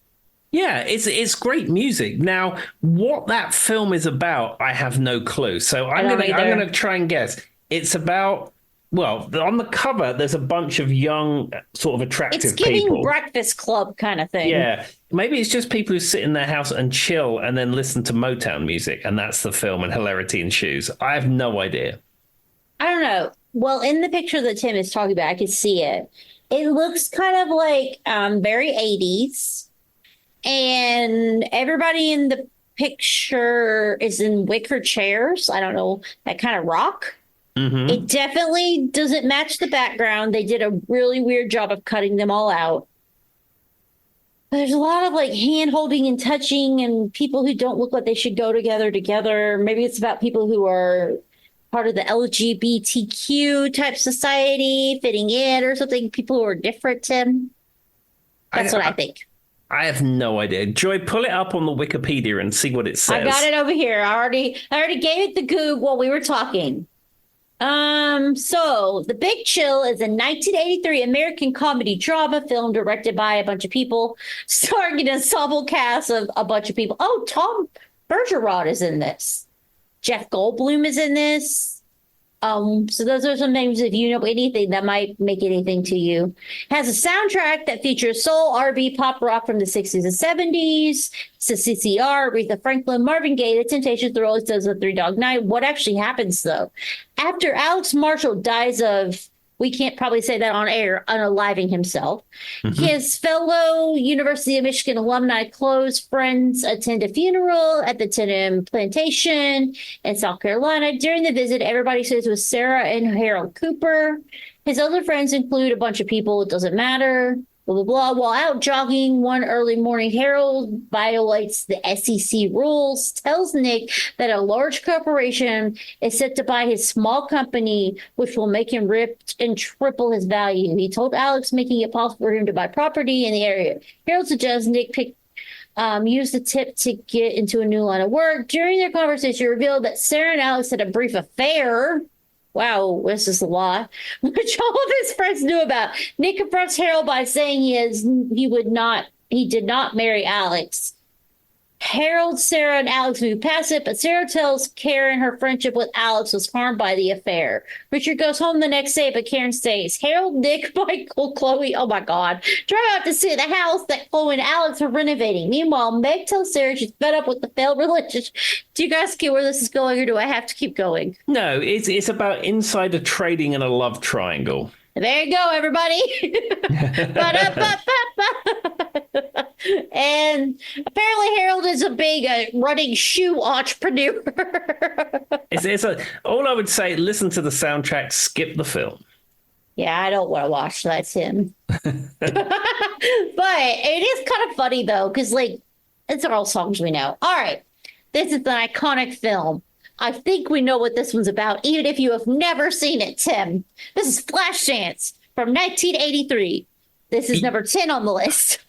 Yeah, it's great music. Now, what that film is about, I have no clue. So I'm gonna try and guess. It's about, well, on the cover, there's a bunch of young, sort of attractive It's giving people. Breakfast Club kind of thing. Yeah, maybe it's just people who sit in their house and chill and then listen to Motown music, and that's the film, and hilarity ensues. I have no idea. I don't know. Well, in the picture that Tim is talking about, I can see it. It looks kind of like very 80s. And everybody in the picture is in wicker chairs. I don't know, that kind of rock. Mm-hmm. It definitely doesn't match the background. They did a really weird job of cutting them all out. There's a lot of like hand holding and touching and people who don't look like they should go together. Maybe it's about people who are part of the LGBTQ type society, fitting in or something. People who are different, Tim. That's what I think. I have no idea. Joy, pull it up on the Wikipedia and see what it says. I got it over here. I already gave it the Goog while we were talking. So The Big Chill is a 1983 American comedy drama film directed by a bunch of people, starring an ensemble cast of a bunch of people. Oh, Tom Bergeron is in this. Jeff Goldblum is in this. So those are some names, if you know anything that might make anything to you. Has a soundtrack that features soul, R&B, pop rock from the 60s and 70s. It's a CCR, Aretha Franklin, Marvin Gaye, The Temptations, The Rolling Stones, The Three Dog Night. What actually happens, though? After Alex Marshall dies of, we can't probably say that on air, unaliving himself, his fellow University of Michigan alumni close friends attend a funeral at the Tennessee Plantation in South Carolina. During the visit, everybody stays with Sarah and Harold Cooper. His other friends include a bunch of people. It doesn't matter. Blah, blah, blah. While out jogging one early morning, Harold violates the SEC rules, tells Nick that a large corporation is set to buy his small company, which will make him rip and triple his value. He told Alex, making it possible for him to buy property in the area. Harold suggests Nick use the tip to get into a new line of work. During their conversation, revealed that Sarah and Alex had a brief affair. Wow, this is a lot, which all of his friends knew about. Nick confronts Harold by saying he did not marry Alex. Harold, Sarah, and Alex move past it, but Sarah tells Karen her friendship with Alex was harmed by the affair. Richard goes home the next day, but Karen stays. Harold, Nick, Michael, Chloe, oh my God, drive out to see the house that Chloe and Alex are renovating. Meanwhile, Meg tells Sarah she's fed up with the failed relationship. Do you guys get where this is going, or do I have to keep going? No, it's about insider trading and a love triangle. There you go, everybody. And apparently Harold is a big running shoe entrepreneur. All I would say, listen to the soundtrack, skip the film. Yeah, I don't want to watch that, Tim. But it is kind of funny though, because like it's all songs we know. All right, this is an iconic film. I think we know what this one's about, even if you have never seen it, Tim. This is Flashdance from 1983. This is number 10 on the list.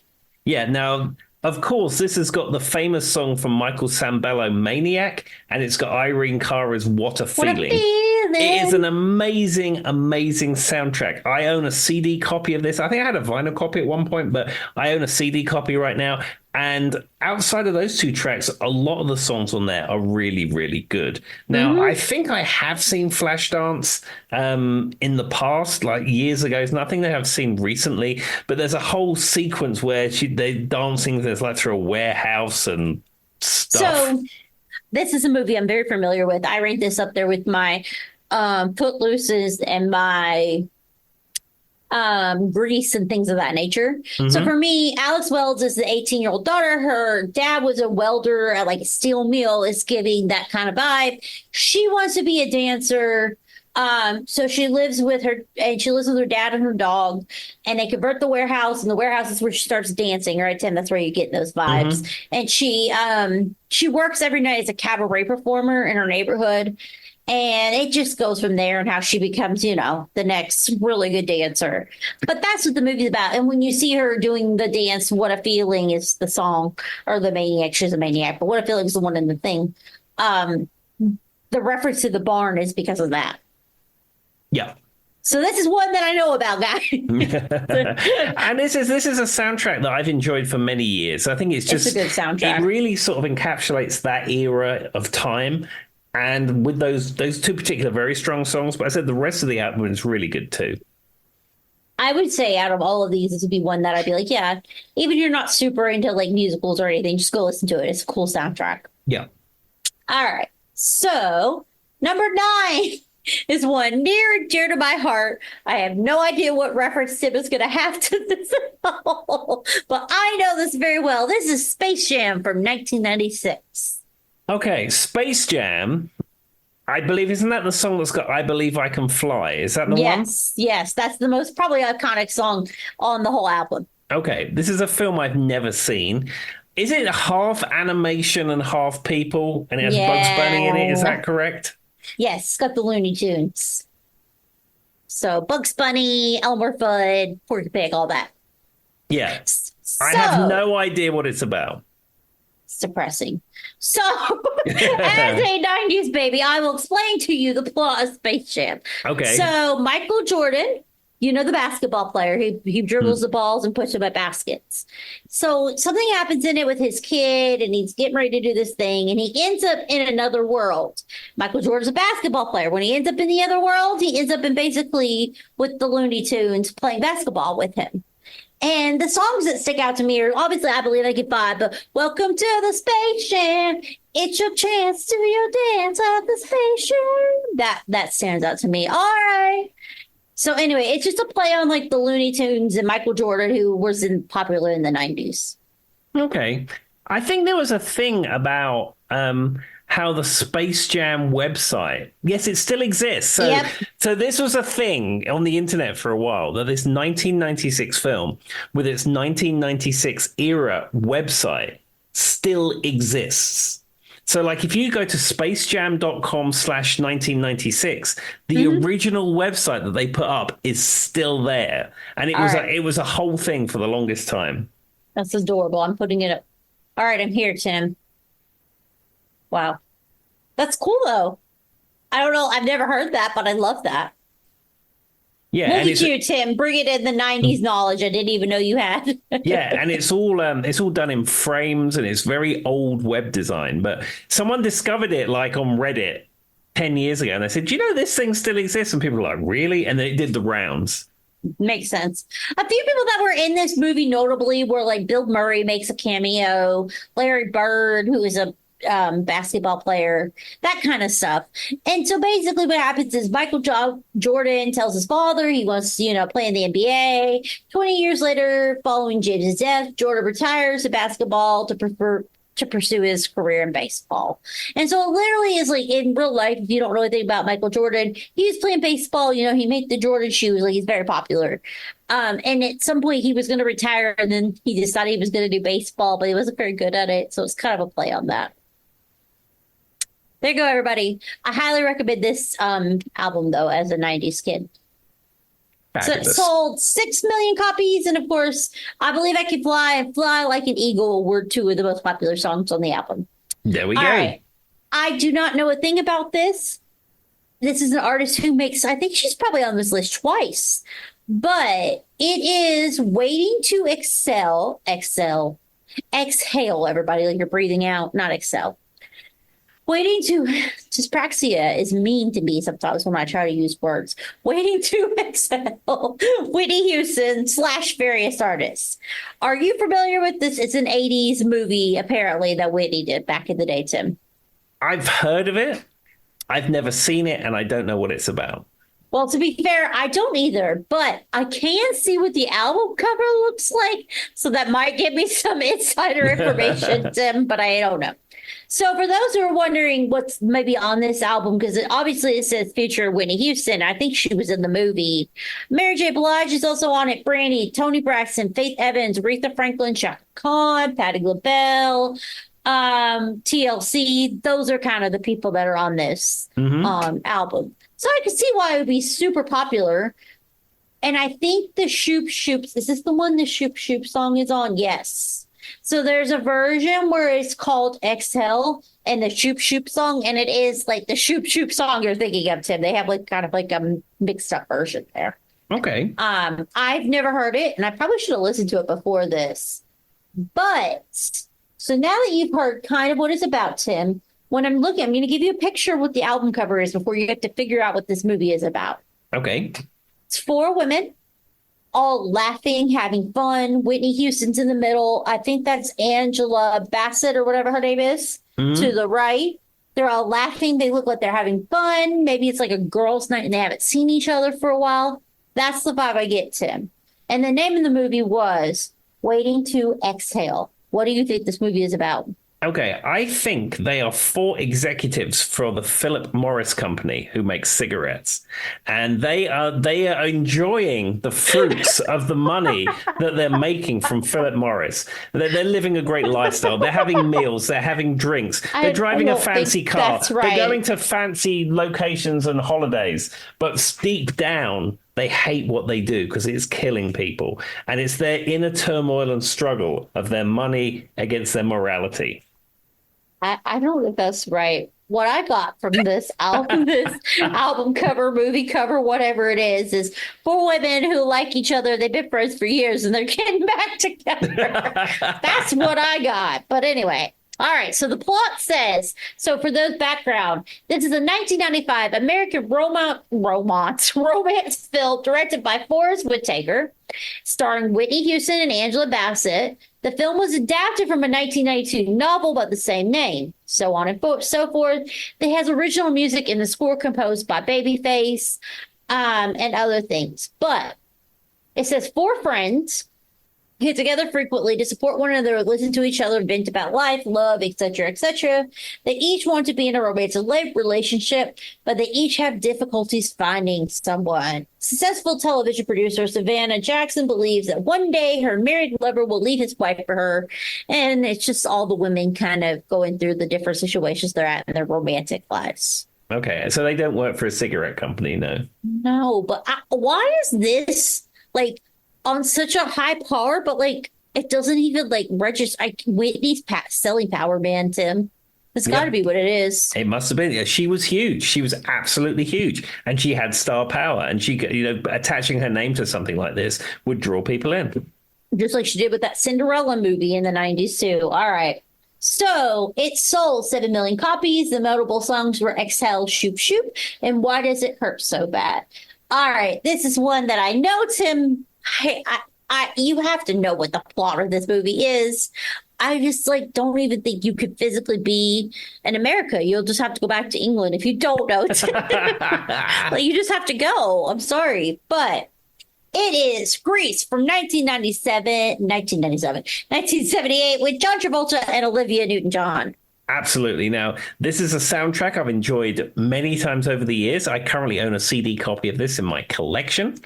Yeah, now, of course, this has got the famous song from Michael Sambello, Maniac, and it's got Irene Cara's What a What a Feeling. feeling. It is an amazing, amazing soundtrack. I own a CD copy of this. I think I had a vinyl copy at one point, but I own a CD copy right now. And outside of those two tracks, a lot of the songs on there are really, really good. Now, I think I have seen Flashdance in the past, like years ago. It's nothing that I've seen recently, but there's a whole sequence where they're dancing. There's like through a warehouse and stuff. So this is a movie I'm very familiar with. I rate this up there with my Footlooses and my Grease and things of that nature. So for me, Alex Wells is the 18-year-old daughter. Her dad was a welder at like a steel mill, is giving that kind of vibe. She wants to be a dancer. So she lives with her dad and her dog, and they convert the warehouse, and the warehouse is where she starts dancing, right, Tim? That's where you get those vibes. And she works every night as a cabaret performer in her neighborhood. And it just goes from there and how she becomes, the next really good dancer. But that's what the movie's about. And when you see her doing the dance, What a Feeling is the song, or the Maniac. She's a maniac, but What a Feeling is the one in the thing. The reference to the barn is because of that. Yeah. So this is one that I know about, guys. And this is a soundtrack that I've enjoyed for many years. I think it's a good soundtrack. It really sort of encapsulates that era of time. And with those two particular very strong songs, but I said the rest of the album is really good too. I would say out of all of these, this would be one that I'd be like, yeah, even if you're not super into like musicals or anything, just go listen to it. It's a cool soundtrack. Yeah. All right. So number 9 is one near and dear to my heart. I have no idea what reference Tim is going to have to this, but I know this very well. This is Space Jam from 1996. Okay, Space Jam, I believe, isn't that the song that's got I Believe I Can Fly? Is that the one? Yes, that's the most probably iconic song on the whole album. Okay, this is a film I've never seen. Is it half animation and half people? And it has Bugs Bunny in it, is that correct? Yes, it's got the Looney Tunes. So Bugs Bunny, Elmer Fudd, Porky Pig, all that. Yeah. So, I have no idea what it's about. It's depressing. So, as a 90s baby, I will explain to you the plot of Space Jam. Okay. So, Michael Jordan, the basketball player, he dribbles the balls and puts them at baskets. So, something happens in it with his kid, and he's getting ready to do this thing, and he ends up in another world. Michael Jordan's a basketball player. When he ends up in the other world, he ends up in basically with the Looney Tunes playing basketball with him. And the songs that stick out to me are obviously I Believe I Can Fly, but Welcome to the Space Jam. It's your chance to your dance at the Space Jam. That stands out to me. All right. So anyway, it's just a play on like the Looney Tunes and Michael Jordan, who was popular in the 90s. Okay. I think there was a thing about how the Space Jam website, yes, it still exists. So this was a thing on the internet for a while, that this 1996 film with its 1996 era website still exists. So like if you go to spacejam.com/1996, the original website that they put up is still there. And it was a whole thing for the longest time. That's adorable. I'm putting it up. All right, I'm here, Tim. Wow. That's cool, though. I don't know. I've never heard that, but I love that. Yeah, Look at you, Tim. Bring it in the 90s knowledge I didn't even know you had. Yeah, and it's all done in frames, and it's very old web design. But someone discovered it like on Reddit 10 years ago, and they said, do you know this thing still exists? And people were like, really? And then it did the rounds. Makes sense. A few people that were in this movie notably were like Bill Murray makes a cameo, Larry Bird, who is a basketball player, that kind of stuff. And so basically what happens is Michael Jordan tells his father he wants to, play in the NBA. 20 years later, following James' death, Jordan retires to basketball to to pursue his career in baseball. And so it literally is like in real life, if you don't know anything about Michael Jordan, he was playing baseball, he made the Jordan shoes, like he's very popular. And at some point he was going to retire, and then he decided he was going to do baseball, but he wasn't very good at it. So it's kind of a play on that. There you go, everybody. I highly recommend this album, though, as a 90s kid. So it sold 6 million copies. And of course, I Believe I Can Fly and Fly Like an Eagle were two of the most popular songs on the album. There we go. Right. I do not know a thing about this. This is an artist who makes, I think she's probably on this list twice, but it is Waiting to Exhale, everybody, like you're breathing out, not excel. Waiting to dyspraxia is mean to me sometimes when I try to use words. Waiting to Exhale, Whitney Houston / various artists. Are you familiar with this? It's an 80s movie, apparently, that Whitney did back in the day, Tim. I've heard of it. I've never seen it, and I don't know what it's about. Well, to be fair, I don't either, but I can see what the album cover looks like, so that might give me some insider information, Tim, but I don't know. So for those who are wondering what's maybe on this album, because obviously it says feature Whitney Houston. I think she was in the movie. Mary J. Blige is also on it. Brandy, Toni Braxton, Faith Evans, Aretha Franklin, Chaka Khan, Patti LaBelle, TLC. Those are kind of the people that are on this album. So I can see why it would be super popular. And I think the Shoop Shoops, is this the one the Shoop Shoop song is on? Yes. So there's a version where it's called Exhale and the Shoop Shoop song, and it is like the Shoop Shoop song you're thinking of, Tim. They have like kind of like a mixed up version there. Okay. I've never heard it, and I probably should have listened to it before this. But so now that you've heard kind of what it's about, Tim, when I'm going to give you a picture of what the album cover is before you have to figure out what this movie is about. Okay. It's 4 women, all laughing, having fun. Whitney Houston's in the middle. I think that's Angela Bassett or whatever her name is to the right. They're all laughing. They look like they're having fun. Maybe it's like a girls' night and they haven't seen each other for a while. That's the vibe I get, Tim. And the name of the movie was Waiting to Exhale. What do you think this movie is about? Okay, I think they are 4 executives for the Philip Morris company who makes cigarettes, and they are enjoying the fruits of the money that they're making from Philip Morris. They're living a great lifestyle. They're having meals. They're having drinks. They're driving a fancy car. That's right. They're going to fancy locations and holidays. But deep down, they hate what they do because it's killing people, and it's their inner turmoil and struggle of their money against their morality. I don't know if that's right. What I got from this album cover, movie cover, whatever it is 4 women who like each other. They've been friends for years and they're getting back together. That's what I got. But anyway. All right. So the plot says, so for those background, this is a 1995 American romance film directed by Forrest Whitaker, starring Whitney Houston and Angela Bassett. The film was adapted from a 1992 novel by the same name, so on and so forth. It has original music in the score composed by Babyface and other things. But it says 4 friends get together frequently to support one another, listen to each other, vent about life, love, etc., etc. They each want to be in a romantic relationship, but they each have difficulties finding someone. Successful television producer Savannah Jackson believes that one day her married lover will leave his wife for her, and it's just all the women kind of going through the different situations they're at in their romantic lives. Okay, so they don't work for a cigarette company, no? No, but why is this like on such a high par, but like it doesn't even like register? Whitney's selling power, man, Tim. It's got to be what it is. It must have been. Yeah, she was huge. She was absolutely huge, and she had star power. And she, attaching her name to something like this would draw people in, just like she did with that Cinderella movie in the 90s too. All right. So it sold 7 million copies. The notable songs were Exhale, Shoop Shoop, and Why Does It Hurt So Bad? All right. This is one that I know, Tim. You have to know what the plot of this movie is. I just don't even think you could physically be in America. You'll just have to go back to England if you don't know. You just have to go. I'm sorry. But It is Grease from 1978 with John Travolta and Olivia Newton-John. Absolutely. Now, this is a soundtrack I've enjoyed many times over the years. I currently own a CD copy of this in my collection.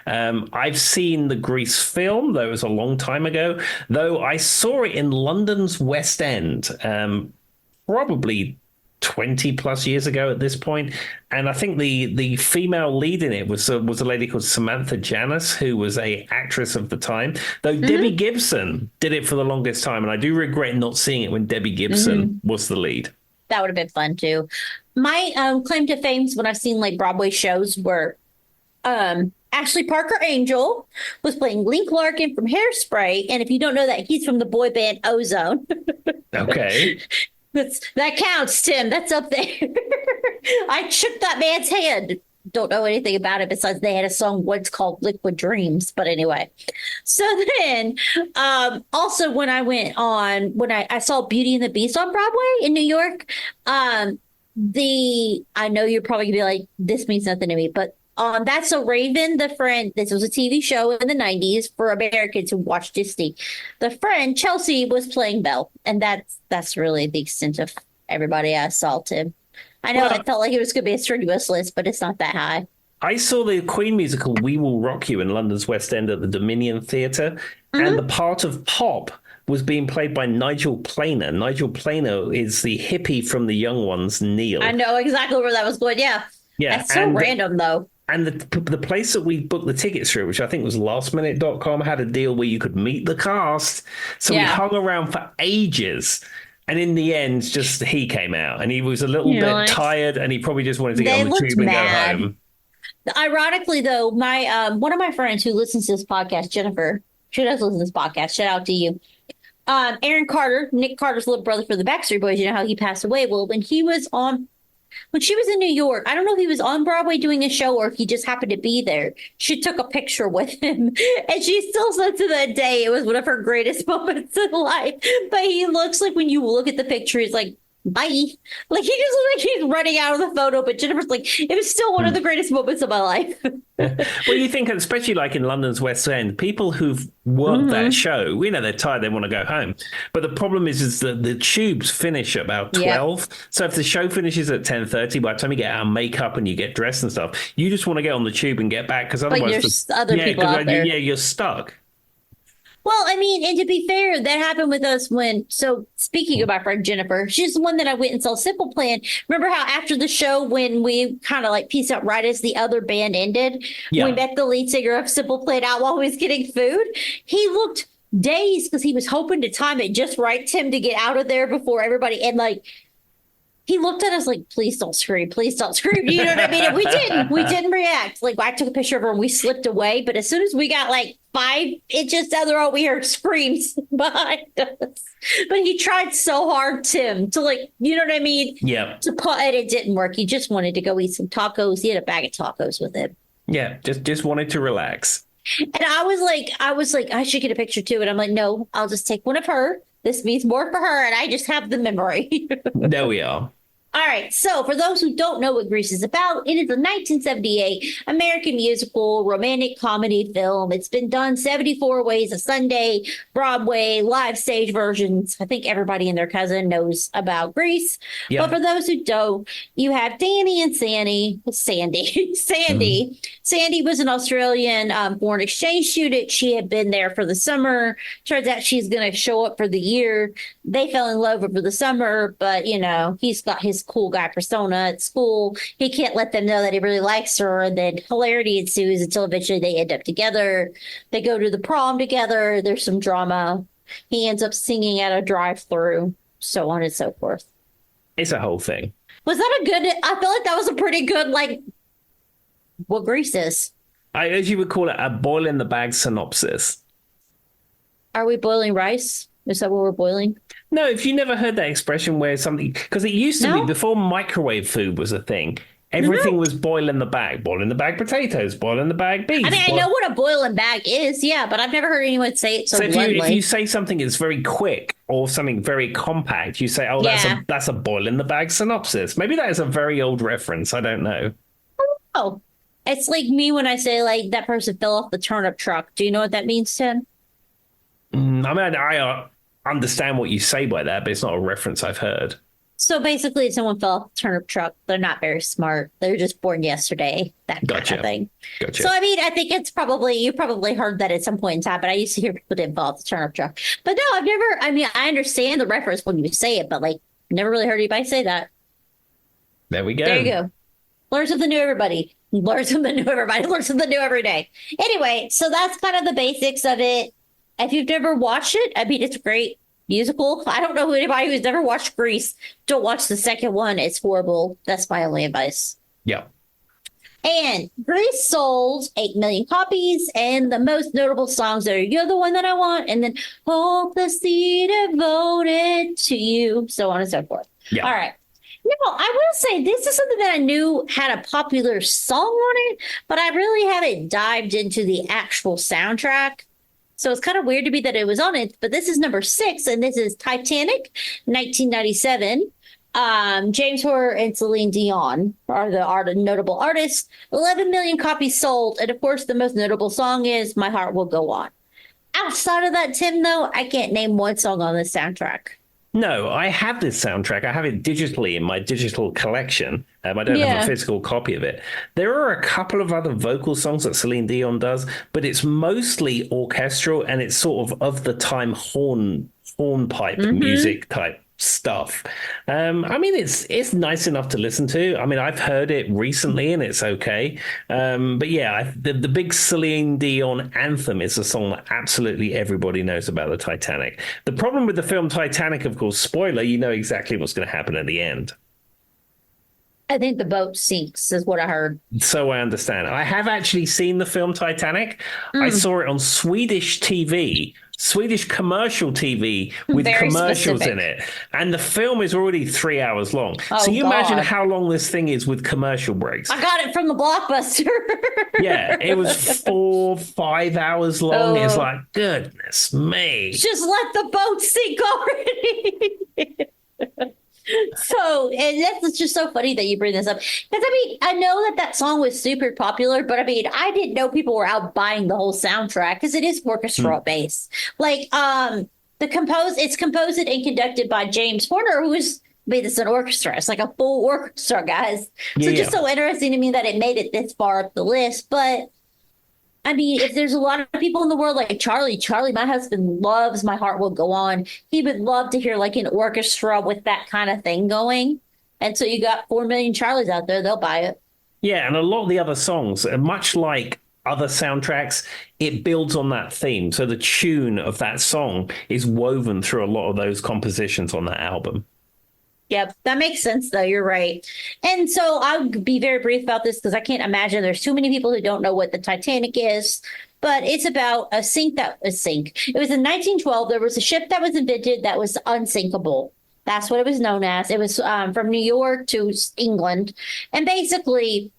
I've seen the Grease film, though it was a long time ago, though I saw it in London's West End, probably 20 plus years ago at this point. And I think the female lead in it was a lady called Samantha Janus, who was a actress of the time, though Debbie Gibson did it for the longest time. And I do regret not seeing it when Debbie Gibson was the lead. That would have been fun too. My claim to fame when I've seen like Broadway shows were Ashley Parker Angel was playing Link Larkin from Hairspray. And if you don't know that, he's from the boy band Ozone. Okay. That counts, Tim. That's up there. I shook that man's hand. Don't know anything about it besides they had a song once called Liquid Dreams. But anyway, so then also when I saw Beauty and the Beast on Broadway in New York, I know you're probably gonna be like, this means nothing to me, but That's So Raven, the friend, this was a TV show in the 90s for Americans who watched Disney. The friend, Chelsea, was playing Belle. And that's really the extent of everybody I saw, Tim. I know I felt like it was going to be a strenuous list, but it's not that high. I saw the Queen musical We Will Rock You in London's West End at the Dominion Theatre. And the part of Pop was being played by Nigel Planer. Nigel Planer is the hippie from The Young Ones, Neil. I know exactly where that was going. Yeah. That's so random, though. And the place that we booked the tickets through, which I think was lastminute.com, had a deal where you could meet the cast. So we hung around for ages. And in the end, just he came out. And he was a little bit tired. And he probably just wanted to get on the tube and go home. Ironically, though, my one of my friends who listens to this podcast, Jennifer, she does listen to this podcast. Shout out to you. Aaron Carter, Nick Carter's little brother for the Backstreet Boys, you know how he passed away. Well, when she was in New York, I don't know if he was on Broadway doing a show or if he just happened to be there. She took a picture with him. And she still said to that day it was one of her greatest moments in life. But he looks like, when you look at the picture, he's like, bye. Like, he just looks like he's running out of the photo. But Jennifer's like, it was still one of the greatest moments of my life. Well, you think, especially like in London's West End, people who've worked that show, they're tired, they want to go home. But the problem is that the tubes finish at about 12. Yep. So if the show finishes at 10:30, by the time you get out of makeup and you get dressed and stuff, you just want to get on the tube and get back, because otherwise there's other people out there. You're stuck. Well, I mean, and to be fair, that happened with us so speaking of my friend Jennifer, she's the one that I went and saw Simple Plan. Remember how after the show, when we kind of like pieced out right as the other band ended, we met the lead singer of Simple Plan out while he was getting food? He looked dazed because he was hoping to time it just right, Tim, to get out of there before everybody. And like, he looked at us like, please don't scream. Please don't scream. You know what I mean? And we didn't react. Like, I took a picture of her and we slipped away. But as soon as we got like 5 inches down the road, we heard screams behind us. But he tried so hard, Tim, to like, you know what I mean? Yeah. And it didn't work. He just wanted to go eat some tacos. He had a bag of tacos with him. Yeah, just wanted to relax. And I was like, I should get a picture too. And I'm like, no, I'll just take one of her. This means more for her. And I just have the memory. There we are. All right. So for those who don't know what Grease is about, it is a 1978 American musical romantic comedy film. It's been done 74 ways a Sunday, Broadway, live stage versions. I think everybody and their cousin knows about Grease. Yep. But for those who don't, you have Danny and Sandy. Sandy was an Australian foreign exchange student. She had been there for the summer. Turns out she's going to show up for the year. They fell in love over the summer, but, he's got his cool guy persona at school. He can't let them know that he really likes her. And then hilarity ensues until eventually they end up together. They go to the prom together. There's some drama. He ends up singing at a drive-through, so on and so forth. It's a whole thing. Was that I feel like that was a pretty good, what Grease is. As you would call it, a boil in the bag synopsis. Are we boiling rice? Is that what we're boiling? No, if you never heard that expression where something, because it used to be before microwave food was a thing, everything was boil in the bag potatoes, boil in the bag beef. I mean, I know what a boil in bag is, yeah, but I've never heard anyone say it so bluntly. If you say something that's very quick or something very compact, you say, that's a boil in the bag synopsis. Maybe that is a very old reference. I don't know. Oh, It's like me when I say like that person fell off the turnip truck. Do you know what that means, Tim? I mean, I understand what you say by that, but it's not a reference I've heard. So basically, someone fell off the turnip truck. They're not very smart. They're just born yesterday, that kind Gotcha. of thing. Gotcha. So, I mean, I think it's probably, you probably heard that at some point in time, but I used to hear people didn't fall off the turnip truck. But no, I've never, I mean, I understand the reference when you say it, but like, never really heard anybody say that. There we go. There you go. Learn something new, everybody. Learn something new, everybody. Learn something new every day. Anyway, so that's kind of the basics of it. If you've never watched it, I mean, it's a great musical. I don't know anybody who's never watched Grease. Don't watch the second one. It's horrible. That's my only advice. Yeah. And Grease sold 8 million copies, and the most notable songs are You're the One That I Want, and then Hopelessly Devoted to You, so on and so forth. Yeah. All right. Now, I will say this is something that I knew had a popular song on it, but I really haven't dived into the actual soundtrack. So it's kind of weird to me that it was on it, but this is number 6, and this is Titanic, 1997. James Horner and Celine Dion are the notable artists. 11 million copies sold, and of course, the most notable song is "My Heart Will Go On." Outside of that, Tim, though, I can't name one song on this soundtrack. No, I have this soundtrack. I have it digitally in my digital collection. I don't have a physical copy of it. There are a couple of other vocal songs that Celine Dion does, but it's mostly orchestral and it's sort of the time hornpipe music type stuff. I mean, it's nice enough to listen to. I mean, I've heard it recently and it's okay. But yeah, the big Celine Dion anthem is a song that absolutely everybody knows about the Titanic. The problem with the film Titanic, of course, spoiler, you know exactly what's going to happen at the end. I think the boat sinks, is what I heard. So I understand. I have actually seen the film Titanic. I saw it on Swedish TV, Swedish commercial TV with Very commercials specific. in it. And the film is already 3 hours long. Oh, so you imagine God. how long this thing is with commercial breaks. I got it from the Blockbuster. Yeah, it was 4-5 hours long. It's Oh. like, goodness me. Just let the boat sink already. So, and that's just so funny that you bring this up. Because, I mean, I know that song was super popular, but I mean, I didn't know people were out buying the whole soundtrack because it is orchestra based. Like, it's composed and conducted by James Horner, who is, I mean, it's an orchestra. It's like a full orchestra, guys. So, just so interesting to me that it made it this far up the list. But, I mean, if there's a lot of people in the world like Charlie, my husband loves My Heart Will Go On. He would love to hear like an orchestra with that kind of thing going. And so you got 4 million Charlies out there, they'll buy it. Yeah, and a lot of the other songs, much like other soundtracks, it builds on that theme. So the tune of that song is woven through a lot of those compositions on that album. Yep, that makes sense, though. You're right. And so I'll be very brief about this because I can't imagine there's too many people who don't know what the Titanic is. But it's about a sink. It was in 1912. There was a ship that was invented that was unsinkable. That's what it was known as. It was from New York to England. And basically,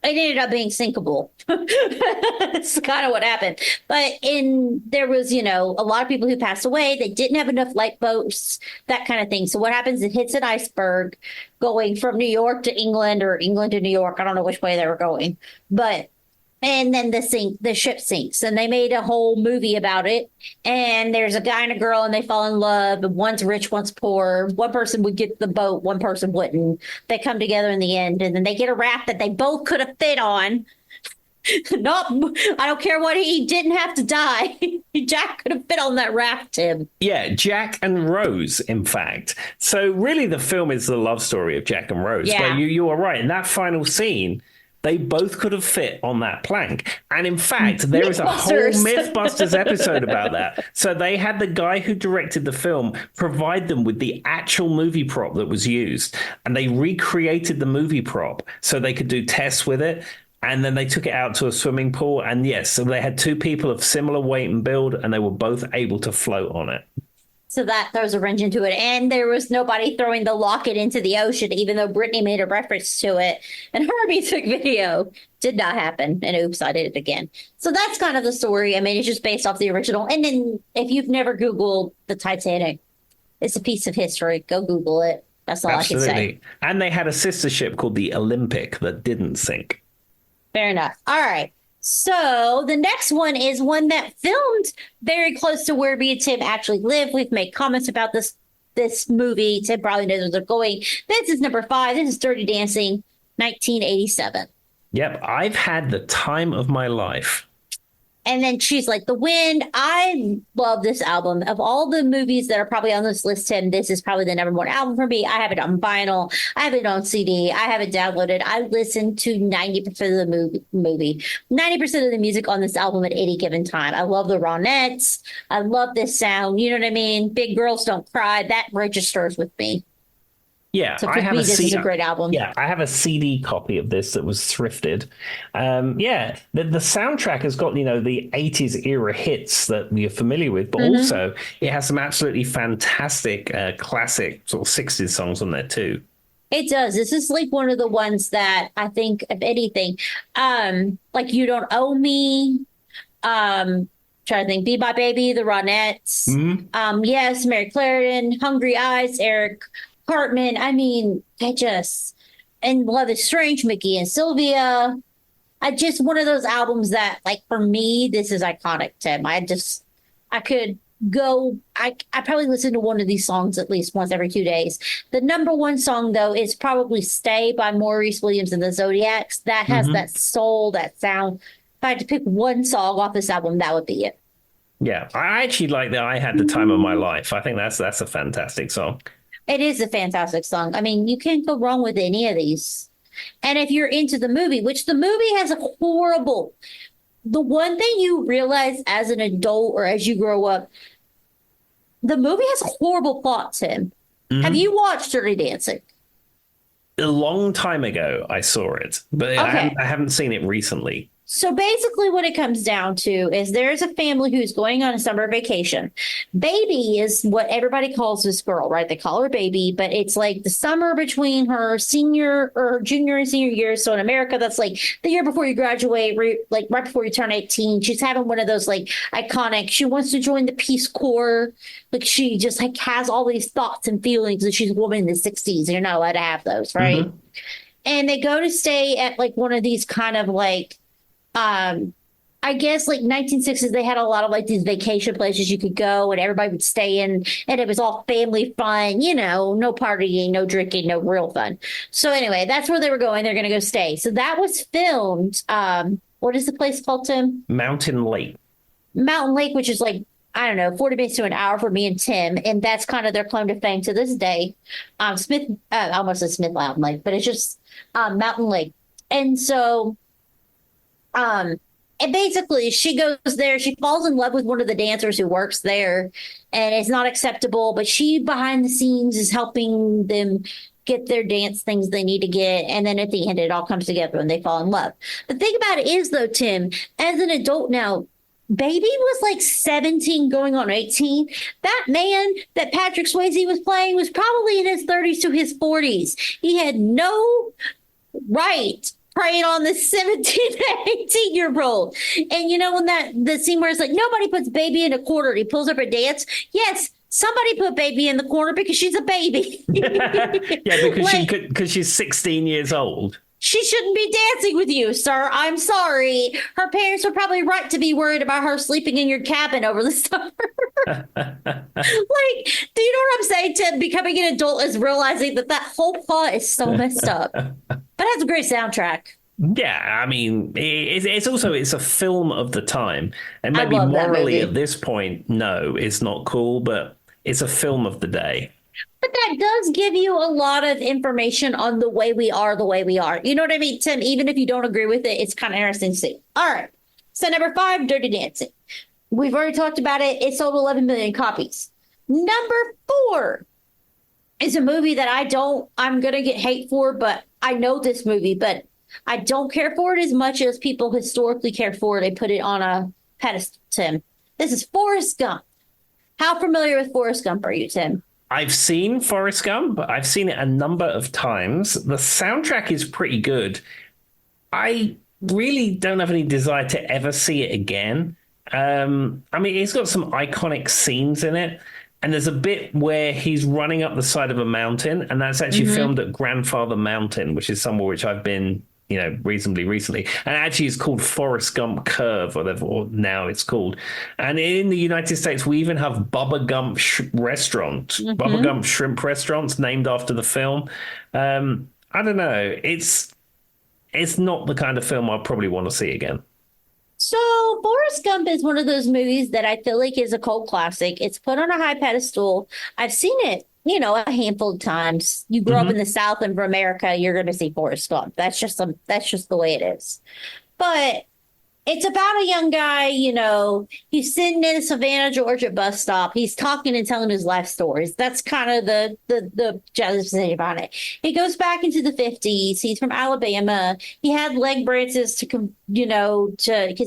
it ended up being sinkable. That's kind of what happened. But there was, a lot of people who passed away. They didn't have enough lifeboats, that kind of thing. So what happens? It hits an iceberg going from New York to England or England to New York. I don't know which way they were going, and then the ship sinks, and they made a whole movie about it. And there's a guy and a girl, and they fall in love. And one's rich, one's poor. One person would get the boat, one person wouldn't. They come together in the end, and then they get a raft that they both could have fit on. Nope, I don't care what he didn't have to die. Jack could have fit on that raft, Tim. Yeah, Jack and Rose, in fact. So really the film is the love story of Jack and Rose. Yeah. But you are right. In that final scene, they both could have fit on that plank. And in fact, there is a whole Mythbusters. Mythbusters episode about that. So they had the guy who directed the film provide them with the actual movie prop that was used. And they recreated the movie prop so they could do tests with it. And then they took it out to a swimming pool. And yes, so they had two people of similar weight and build, and they were both able to float on it. So that throws a wrench into it. And there was nobody throwing the locket into the ocean, even though Brittany made a reference to it. And her music video did not happen. And oops, I did it again. So that's kind of the story. I mean, it's just based off the original. And then if you've never Googled the Titanic, it's a piece of history. Go Google it. That's all I can say. And they had a sister ship called the Olympic that didn't sink. Fair enough. All right. So the next one is one that filmed very close to where me and Tim actually live. We've made comments about this movie. Tim probably knows where they're going. This is number 5. This is Dirty Dancing, 1987. Yep, I've had the time of my life. And then she's like, The Wind. I love this album. Of all the movies that are probably on this list, Tim, this is probably the number one album for me. I have it on vinyl. I have it on CD. I have it downloaded. I listen to 90% of the movie, 90% of the music on this album at any given time. I love the Ronettes. I love this sound. You know what I mean? Big Girls Don't Cry. That registers with me. Yeah, So for I have me, a this is a great album. Yeah, I have a CD copy of this that was thrifted. Yeah, the soundtrack has got, the 80s era hits that you're familiar with, but also it has some absolutely fantastic classic sort of 60s songs on there too. It does. This is like one of the ones that I think, if anything, like You Don't Owe Me, trying to think, Be My Baby, the Ronettes, yes, Mary Clarendon, Hungry Eyes, Eric Cartman. I mean, and Love is Strange, Mickey and Sylvia. One of those albums that, like, for me, this is iconic, Tim. I could go, I probably listen to one of these songs at least once every 2 days. The number one song, though, is probably Stay by Maurice Williams and the Zodiacs. That has that soul, that sound. If I had to pick one song off this album, that would be it. Yeah, I actually like that. I had the time of my life. I think that's a fantastic song. It is a fantastic song. I mean, you can't go wrong with any of these. And if you're into the movie, which the movie has the one thing you realize as an adult or as you grow up, the movie has a horrible plot, Tim. Have you watched Dirty Dancing? A long time ago, I saw it, but Okay. I haven't seen it recently. So basically, what it comes down to is there's a family who's going on a summer vacation. Baby is what everybody calls this girl, right? They call her Baby, but it's like the summer between her junior and senior years. So in America, that's like the year before you graduate, like right before you turn 18. She's having one of those like iconic. She wants to join the Peace Corps. Like she just like has all these thoughts and feelings, and she's a woman in the 60s, and you're not allowed to have those, right? And they go to stay at like one of these kind of like I guess like 1960s, they had a lot of like these vacation places you could go and everybody would stay in, and it was all family fun, no partying, no drinking, no real fun. So anyway, that's where they were going. They're going to go stay. So that was filmed. What is the place called, Tim? Mountain Lake. Mountain Lake, which is like, I don't know, 40 minutes to an hour for me and Tim. And that's kind of their claim to fame to this day. I almost said Smith Mountain Lake, but it's just Mountain Lake. And so and basically she goes there, she falls in love with one of the dancers who works there, and it's not acceptable, but she behind the scenes is helping them get their dance things they need to get. And then at the end, it all comes together and they fall in love. The thing about it is, though, Tim, as an adult now, Baby was like 17 going on 18. That man that Patrick Swayze was playing was probably in his 30s to his 40s. He had no right preying on the 17 to 18-year-old. And when the scene where it's like nobody puts Baby in a corner, he pulls up a dance. Yes, somebody put Baby in the corner because she's a baby. Yeah, because she's 16 years old. She shouldn't be dancing with you, sir. I'm sorry. Her parents were probably right to be worried about her sleeping in your cabin over the summer. Like, do you know what I'm saying, Tim? Becoming an adult is realizing that whole plot is so messed up. But it has a great soundtrack. Yeah, I mean, it's a film of the time. And maybe morally at this point, no, it's not cool, but it's a film of the day. But that does give you a lot of information on the way we are. You know what I mean, Tim? Even if you don't agree with it, it's kind of interesting to see. All right. So number 5, Dirty Dancing. We've already talked about it. It sold 11 million copies. Number 4 is a movie that I'm going to get hate for, but I know this movie, but I don't care for it as much as people historically care for it. They put it on a pedestal, Tim. This is Forrest Gump. How familiar with Forrest Gump are you, Tim? I've seen Forrest Gump. I've seen it a number of times. The soundtrack is pretty good. I really don't have any desire to ever see it again. I mean, it's got some iconic scenes in it. And there's a bit where he's running up the side of a mountain. And that's actually filmed at Grandfather Mountain, which is somewhere which I've been reasonably recently. And actually it's called Forrest Gump Curve, or now it's called. And in the United States, we even have Bubba Gump shrimp restaurants named after the film. I don't know. It's not the kind of film I'll probably want to see again. So, Forrest Gump is one of those movies that I feel like is a cult classic. It's put on a high pedestal. I've seen it, a handful of times. You grow up in the South and from America, you're going to see Forrest Gump. That's just the way it is. But it's about a young guy, he's sitting in a Savannah, Georgia bus stop. He's talking and telling his life stories. That's kind of the judge's thing about it. He goes back into the 50s. He's from Alabama. He had leg braces because he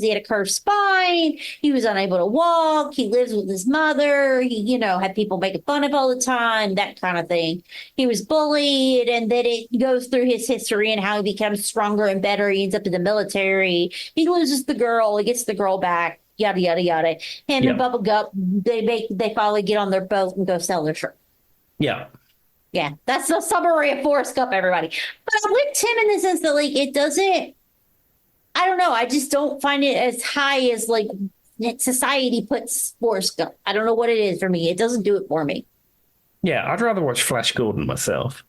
had a curved spine. He was unable to walk. He lives with his mother. He, had people making fun of all the time, that kind of thing. He was bullied, and then it goes through his history and how he becomes stronger and better. He ends up in the military. He loses the girl. He gets the girl back. Yada yada yada. Him and Bubba Gump, they finally get on their boat and go sell their shirt. Yeah. Yeah, that's the summary of Forrest Gump, everybody. But I'm with Tim in the sense that it doesn't. I don't know. I just don't find it as high as society puts Forrest Gump. I don't know what it is for me. It doesn't do it for me. Yeah, I'd rather watch Flash Gordon myself.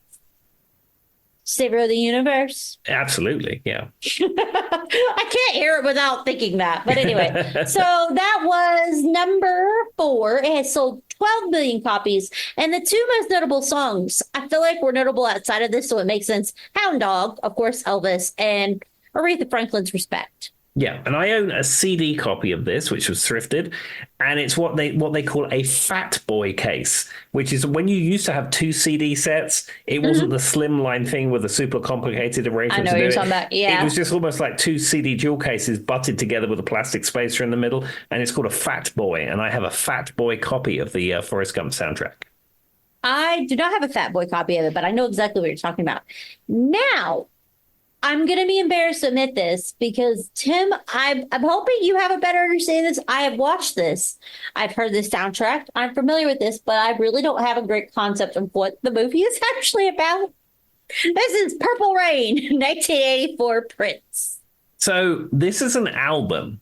Savior of the universe. Absolutely, yeah. I can't hear it without thinking that. But anyway, so that was number 4. It has sold 12 million copies. And the 2 most notable songs, I feel like were notable outside of this, so it makes sense. Hound Dog, of course, Elvis, and Aretha Franklin's Respect. Yeah, and I own a CD copy of this, which was thrifted, and it's what they call a Fat Boy case, which is when you used to have 2 CD sets. It wasn't the slimline thing with a super complicated arrangement. I know what you're talking about. Yeah, it was just almost like 2 CD dual cases butted together with a plastic spacer in the middle, and it's called a Fat Boy. And I have a Fat Boy copy of the Forrest Gump soundtrack. I do not have a Fat Boy copy of it, but I know exactly what you're talking about. Now, I'm going to be embarrassed to admit this because, Tim, I'm hoping you have a better understanding of this. I have watched this. I've heard this soundtrack. I'm familiar with this, but I really don't have a great concept of what the movie is actually about. This is Purple Rain, 1984 Prince. So this is an album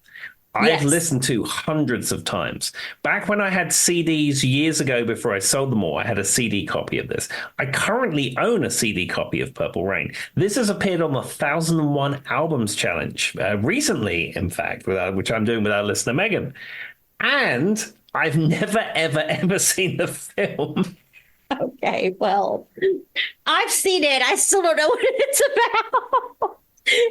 I've Yes. listened to hundreds of times. Back when I had CDs years ago before I sold them all, I had a CD copy of this. I currently own a CD copy of Purple Rain. This has appeared on the 1001 Albums Challenge recently, in fact, which I'm doing with our listener, Megan. And I've never, ever, ever seen the film. Okay, well, I've seen it. I still don't know what it's about.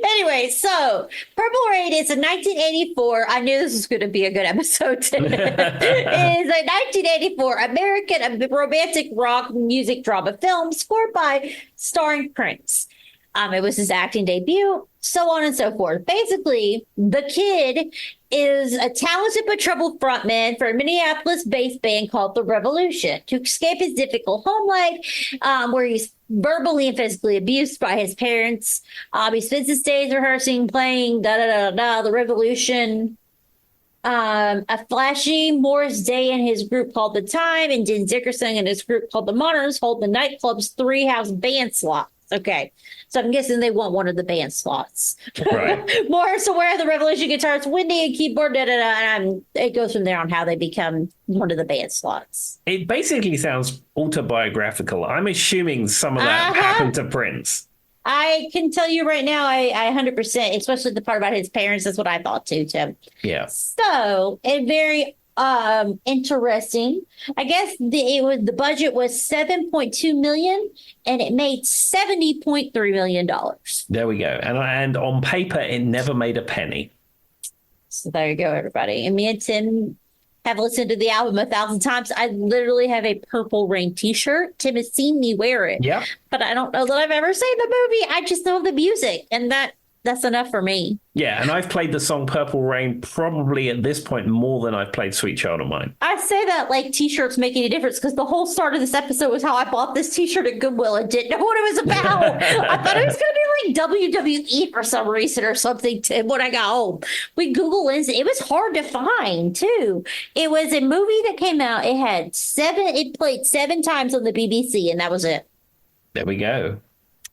Anyway, so Purple Rain is a 1984. I knew this was going to be a good episode today. It is a 1984 American romantic rock music drama film scored by starring Prince. It was his acting debut, so on and so forth. Basically, the kid is a talented but troubled frontman for a Minneapolis-based band called The Revolution. To escape his difficult home life, where he's verbally and physically abused by his parents, he spends his days rehearsing, playing The Revolution. A flashy Morris Day and his group called The Time, and Den Dickerson and his group called The Moderns hold the nightclub's 3-house band slots. Okay, so I'm guessing they want one of the band slots. Right. Morris aware of the Revolution guitars, Wendy and keyboard, and it goes from there on how they become one of the band slots. It basically sounds autobiographical. I'm assuming some of that happened to Prince. I can tell you right now, I 100%, especially the part about his parents, that's what I thought too, Tim. Yeah. So, it very interesting. I guess the budget was $7.2 million, and it made $70.3 million. There we go. And on paper, it never made a penny. So there you go, everybody. And me and Tim have listened to the album 1,000 times. I literally have a Purple Rain t-shirt. Tim has seen me wear it. Yeah. But I don't know that I've ever seen the movie. I just know the music, and that's enough for me. Yeah, and I've played the song Purple Rain probably at this point more than I've played Sweet Child of Mine. I say that like t-shirts make any difference because the whole start of this episode was how I bought this t-shirt at Goodwill and didn't know what it was about. I thought it was going to be like WWE for some reason or something. When I got home, we Googled it. It was hard to find too. It was a movie that came out. It played 7 times on the BBC, and that was it. There we go.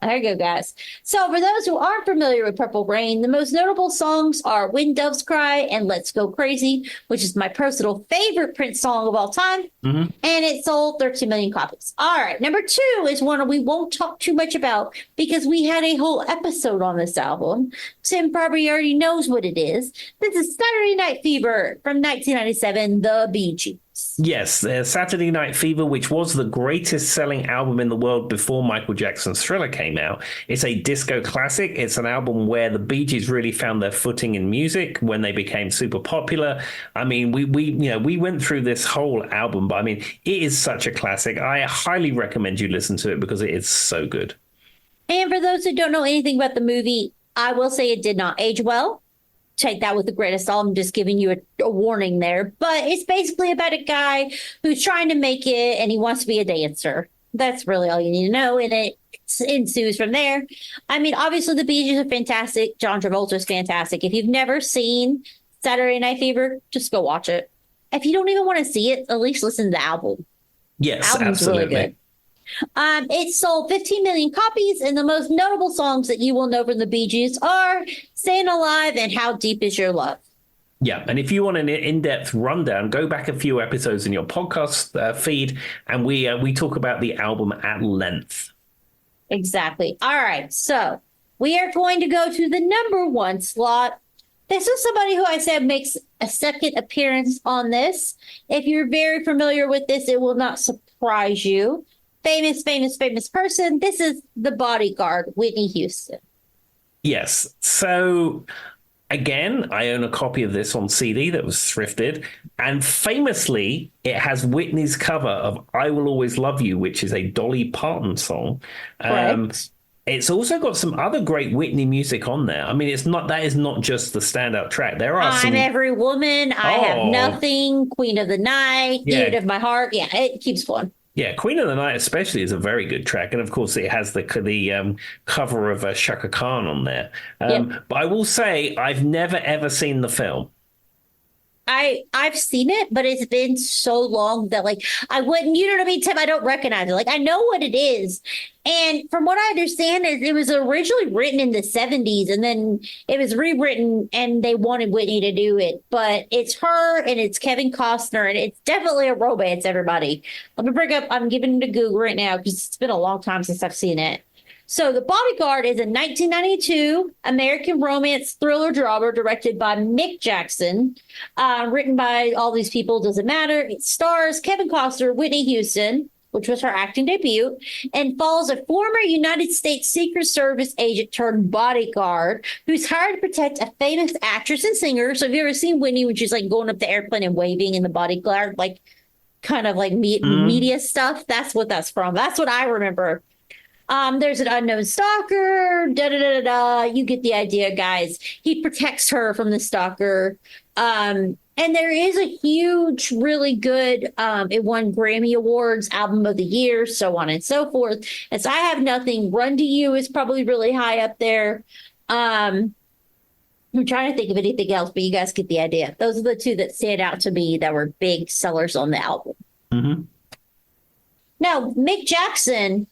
There you go, guys. So, for those who aren't familiar with Purple Rain, the most notable songs are When Doves Cry and Let's Go Crazy, which is my personal favorite Prince song of all time. Mm-hmm. And it sold 13 million copies. All right. Number two is one we won't talk too much about because we had a whole episode on this album. Tim probably already knows what it is. This is Saturday Night Fever from 1997, The Bee Gees. Yes, Saturday Night Fever, which was the greatest selling album in the world before Michael Jackson's Thriller came out. It's a disco classic. It's an album where the Bee Gees really found their footing in music when they became super popular. I mean, we went through this whole album, but I mean, it is such a classic. I highly recommend you listen to it because it is so good. And for those who don't know anything about the movie, I will say it did not age well. Take that with the greatest salt. I'm just giving you a warning there. But it's basically about a guy who's trying to make it and he wants to be a dancer. That's really all you need to know. And it ensues from there. I mean, obviously, the Bee Gees are fantastic. John Travolta is fantastic. If you've never seen Saturday Night Fever, just go watch it. If you don't even want to see it, at least listen to the album. Yes, Album's absolutely. really good. It sold 15 million copies, and the most notable songs that you will know from the Bee Gees are Staying Alive and How Deep Is Your Love. Yeah, and if you want an in-depth rundown, go back a few episodes in your podcast feed, and we talk about the album at length. Exactly. All right, so we are going to go to the number one slot. This is somebody who I said makes a second appearance on this. If you're very familiar with this, it will not surprise you. Famous person. This is The Bodyguard, Whitney Houston. Yes. So again, I own a copy of this on CD that was thrifted. And famously, it has Whitney's cover of I Will Always Love You, which is a Dolly Parton song. Correct. It's also got some other great Whitney music on there. I mean, that is not just the standout track. There are some. I'm Every Woman. I Have Nothing. Queen of the Night. Yeah. Unit of My Heart. Yeah, it keeps going. Yeah, Queen of the Night especially is a very good track. And of course, it has the cover of Shaka Khan on there. But I will say, I've never, ever seen the film. I've seen it, but it's been so long that like I wouldn't, you know what I mean, Tim? I don't recognize it. Like I know what it is. And from what I understand is it was originally written in the 70s and then it was rewritten and they wanted Whitney to do it. But it's her and it's Kevin Costner and it's definitely a romance, everybody. I'm giving it to Google right now because it's been a long time since I've seen it. So The Bodyguard is a 1992 American romance thriller drama directed by Mick Jackson, written by all these people, doesn't matter. It stars Kevin Costner, Whitney Houston, which was her acting debut, and follows a former United States Secret Service agent turned bodyguard who's hired to protect a famous actress and singer. So have you ever seen Whitney when she's like going up the airplane and waving in the bodyguard, like kind of like media stuff? That's what that's from. That's what I remember. There's an unknown stalker, You get the idea, guys. He protects her from the stalker. And there is a huge, really good, it won Grammy Awards, Album of the Year, so on and so forth. And so I Have Nothing. Run to You is probably really high up there. I'm trying to think of anything else, but you guys get the idea. Those are the two that stand out to me that were big sellers on the album. Mm-hmm. Now, Mick Jackson,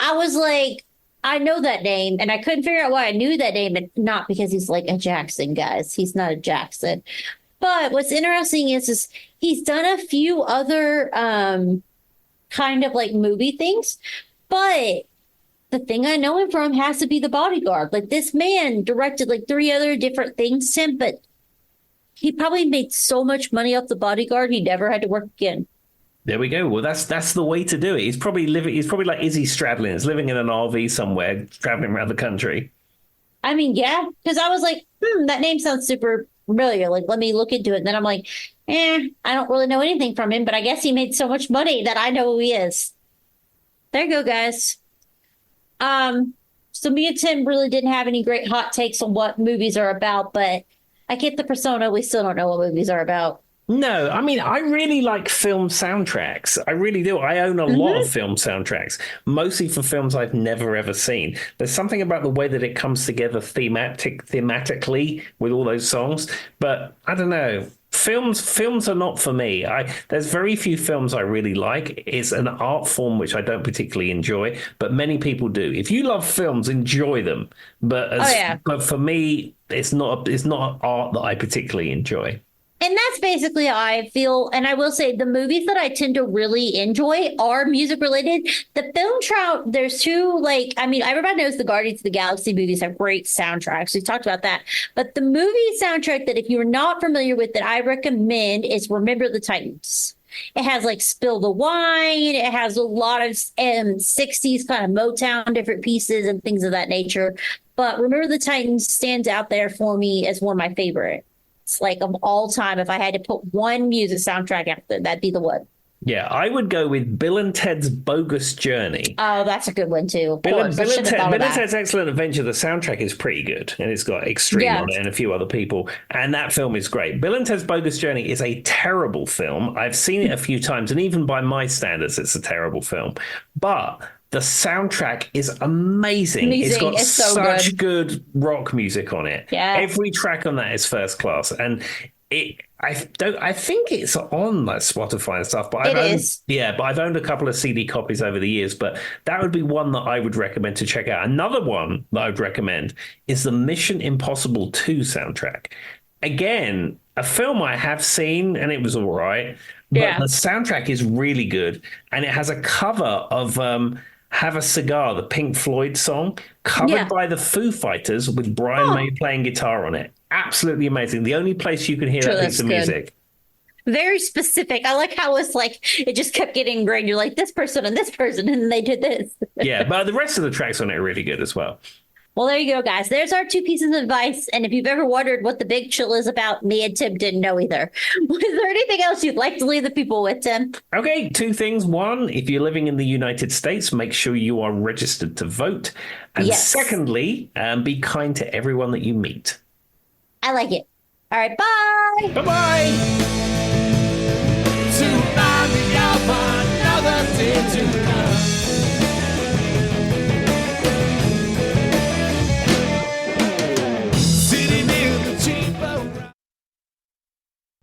I was like, I know that name, and I couldn't figure out why I knew that name, and not because he's like a Jackson, guys. He's not a Jackson. But what's interesting is he's done a few other kind of like movie things, but the thing I know him from has to be The Bodyguard. Like this man directed like 3 other different things, Tim, but he probably made so much money off The Bodyguard, he never had to work again. There we go. Well, that's the way to do it. He's probably like Izzy Stradlin. He's living in an RV somewhere, traveling around the country. I mean, yeah, because I was like, that name sounds super familiar. Like, let me look into it. And then I'm like, I don't really know anything from him, but I guess he made so much money that I know who he is. There you go, guys. So me and Tim really didn't have any great hot takes on what movies are about, but I get the persona. We still don't know what movies are about. No, I mean, I really like film soundtracks. I really do. I own a lot of film soundtracks, mostly for films I've never, ever seen. There's something about the way that it comes together thematically with all those songs. But I don't know. films are not for me. There's very few films I really like. It's an art form which I don't particularly enjoy, but many people do. If you love films, enjoy them. But for me, it's not art that I particularly enjoy. And that's basically how I feel. And I will say the movies that I tend to really enjoy are music related. The film trout, there's two, like, I mean, everybody knows the Guardians of the Galaxy movies have great soundtracks. We've talked about that. But the movie soundtrack that if you're not familiar with that I recommend is Remember the Titans. It has like Spill the Wine. It has a lot of 60s kind of Motown, different pieces and things of that nature. But Remember the Titans stands out there for me as one of my favorites. Like of all time, if I had to put one music soundtrack out there, that'd be the one. Yeah, I would go with Bill and Ted's Bogus Journey. Oh, that's a good one too. Bill and Ted's Excellent Adventure, the soundtrack is pretty good. And it's got Extreme on it and a few other people. And that film is great. Bill and Ted's Bogus Journey is a terrible film. I've seen it a few times, and even by my standards, it's a terrible film. But the soundtrack is amazing. It's got such good rock music on it. Yeah. Every track on that is first class. And I think it's on like Spotify and stuff, but I've owned a couple of CD copies over the years, but that would be one that I would recommend to check out. Another one that I would recommend is the Mission Impossible 2 soundtrack. Again, a film I have seen and it was all right, but the soundtrack is really good. And it has a cover of Have a Cigar, the Pink Floyd song, covered by the Foo Fighters with Brian May playing guitar on it. Absolutely amazing. The only place you can hear that piece of music. Very specific. I like how it's like it just kept getting ingrained. You're like this person, and then they did this. Yeah, but the rest of the tracks on it are really good as well. Well, there you go, guys. There's our 2 pieces of advice. And if you've ever wondered what the big chill is about, me and Tim didn't know either. Was there anything else you'd like to leave the people with, Tim? Okay, 2 things. 1, if you're living in the United States, make sure you are registered to vote. And secondly, be kind to everyone that you meet. I like it. All right, bye. Bye-bye.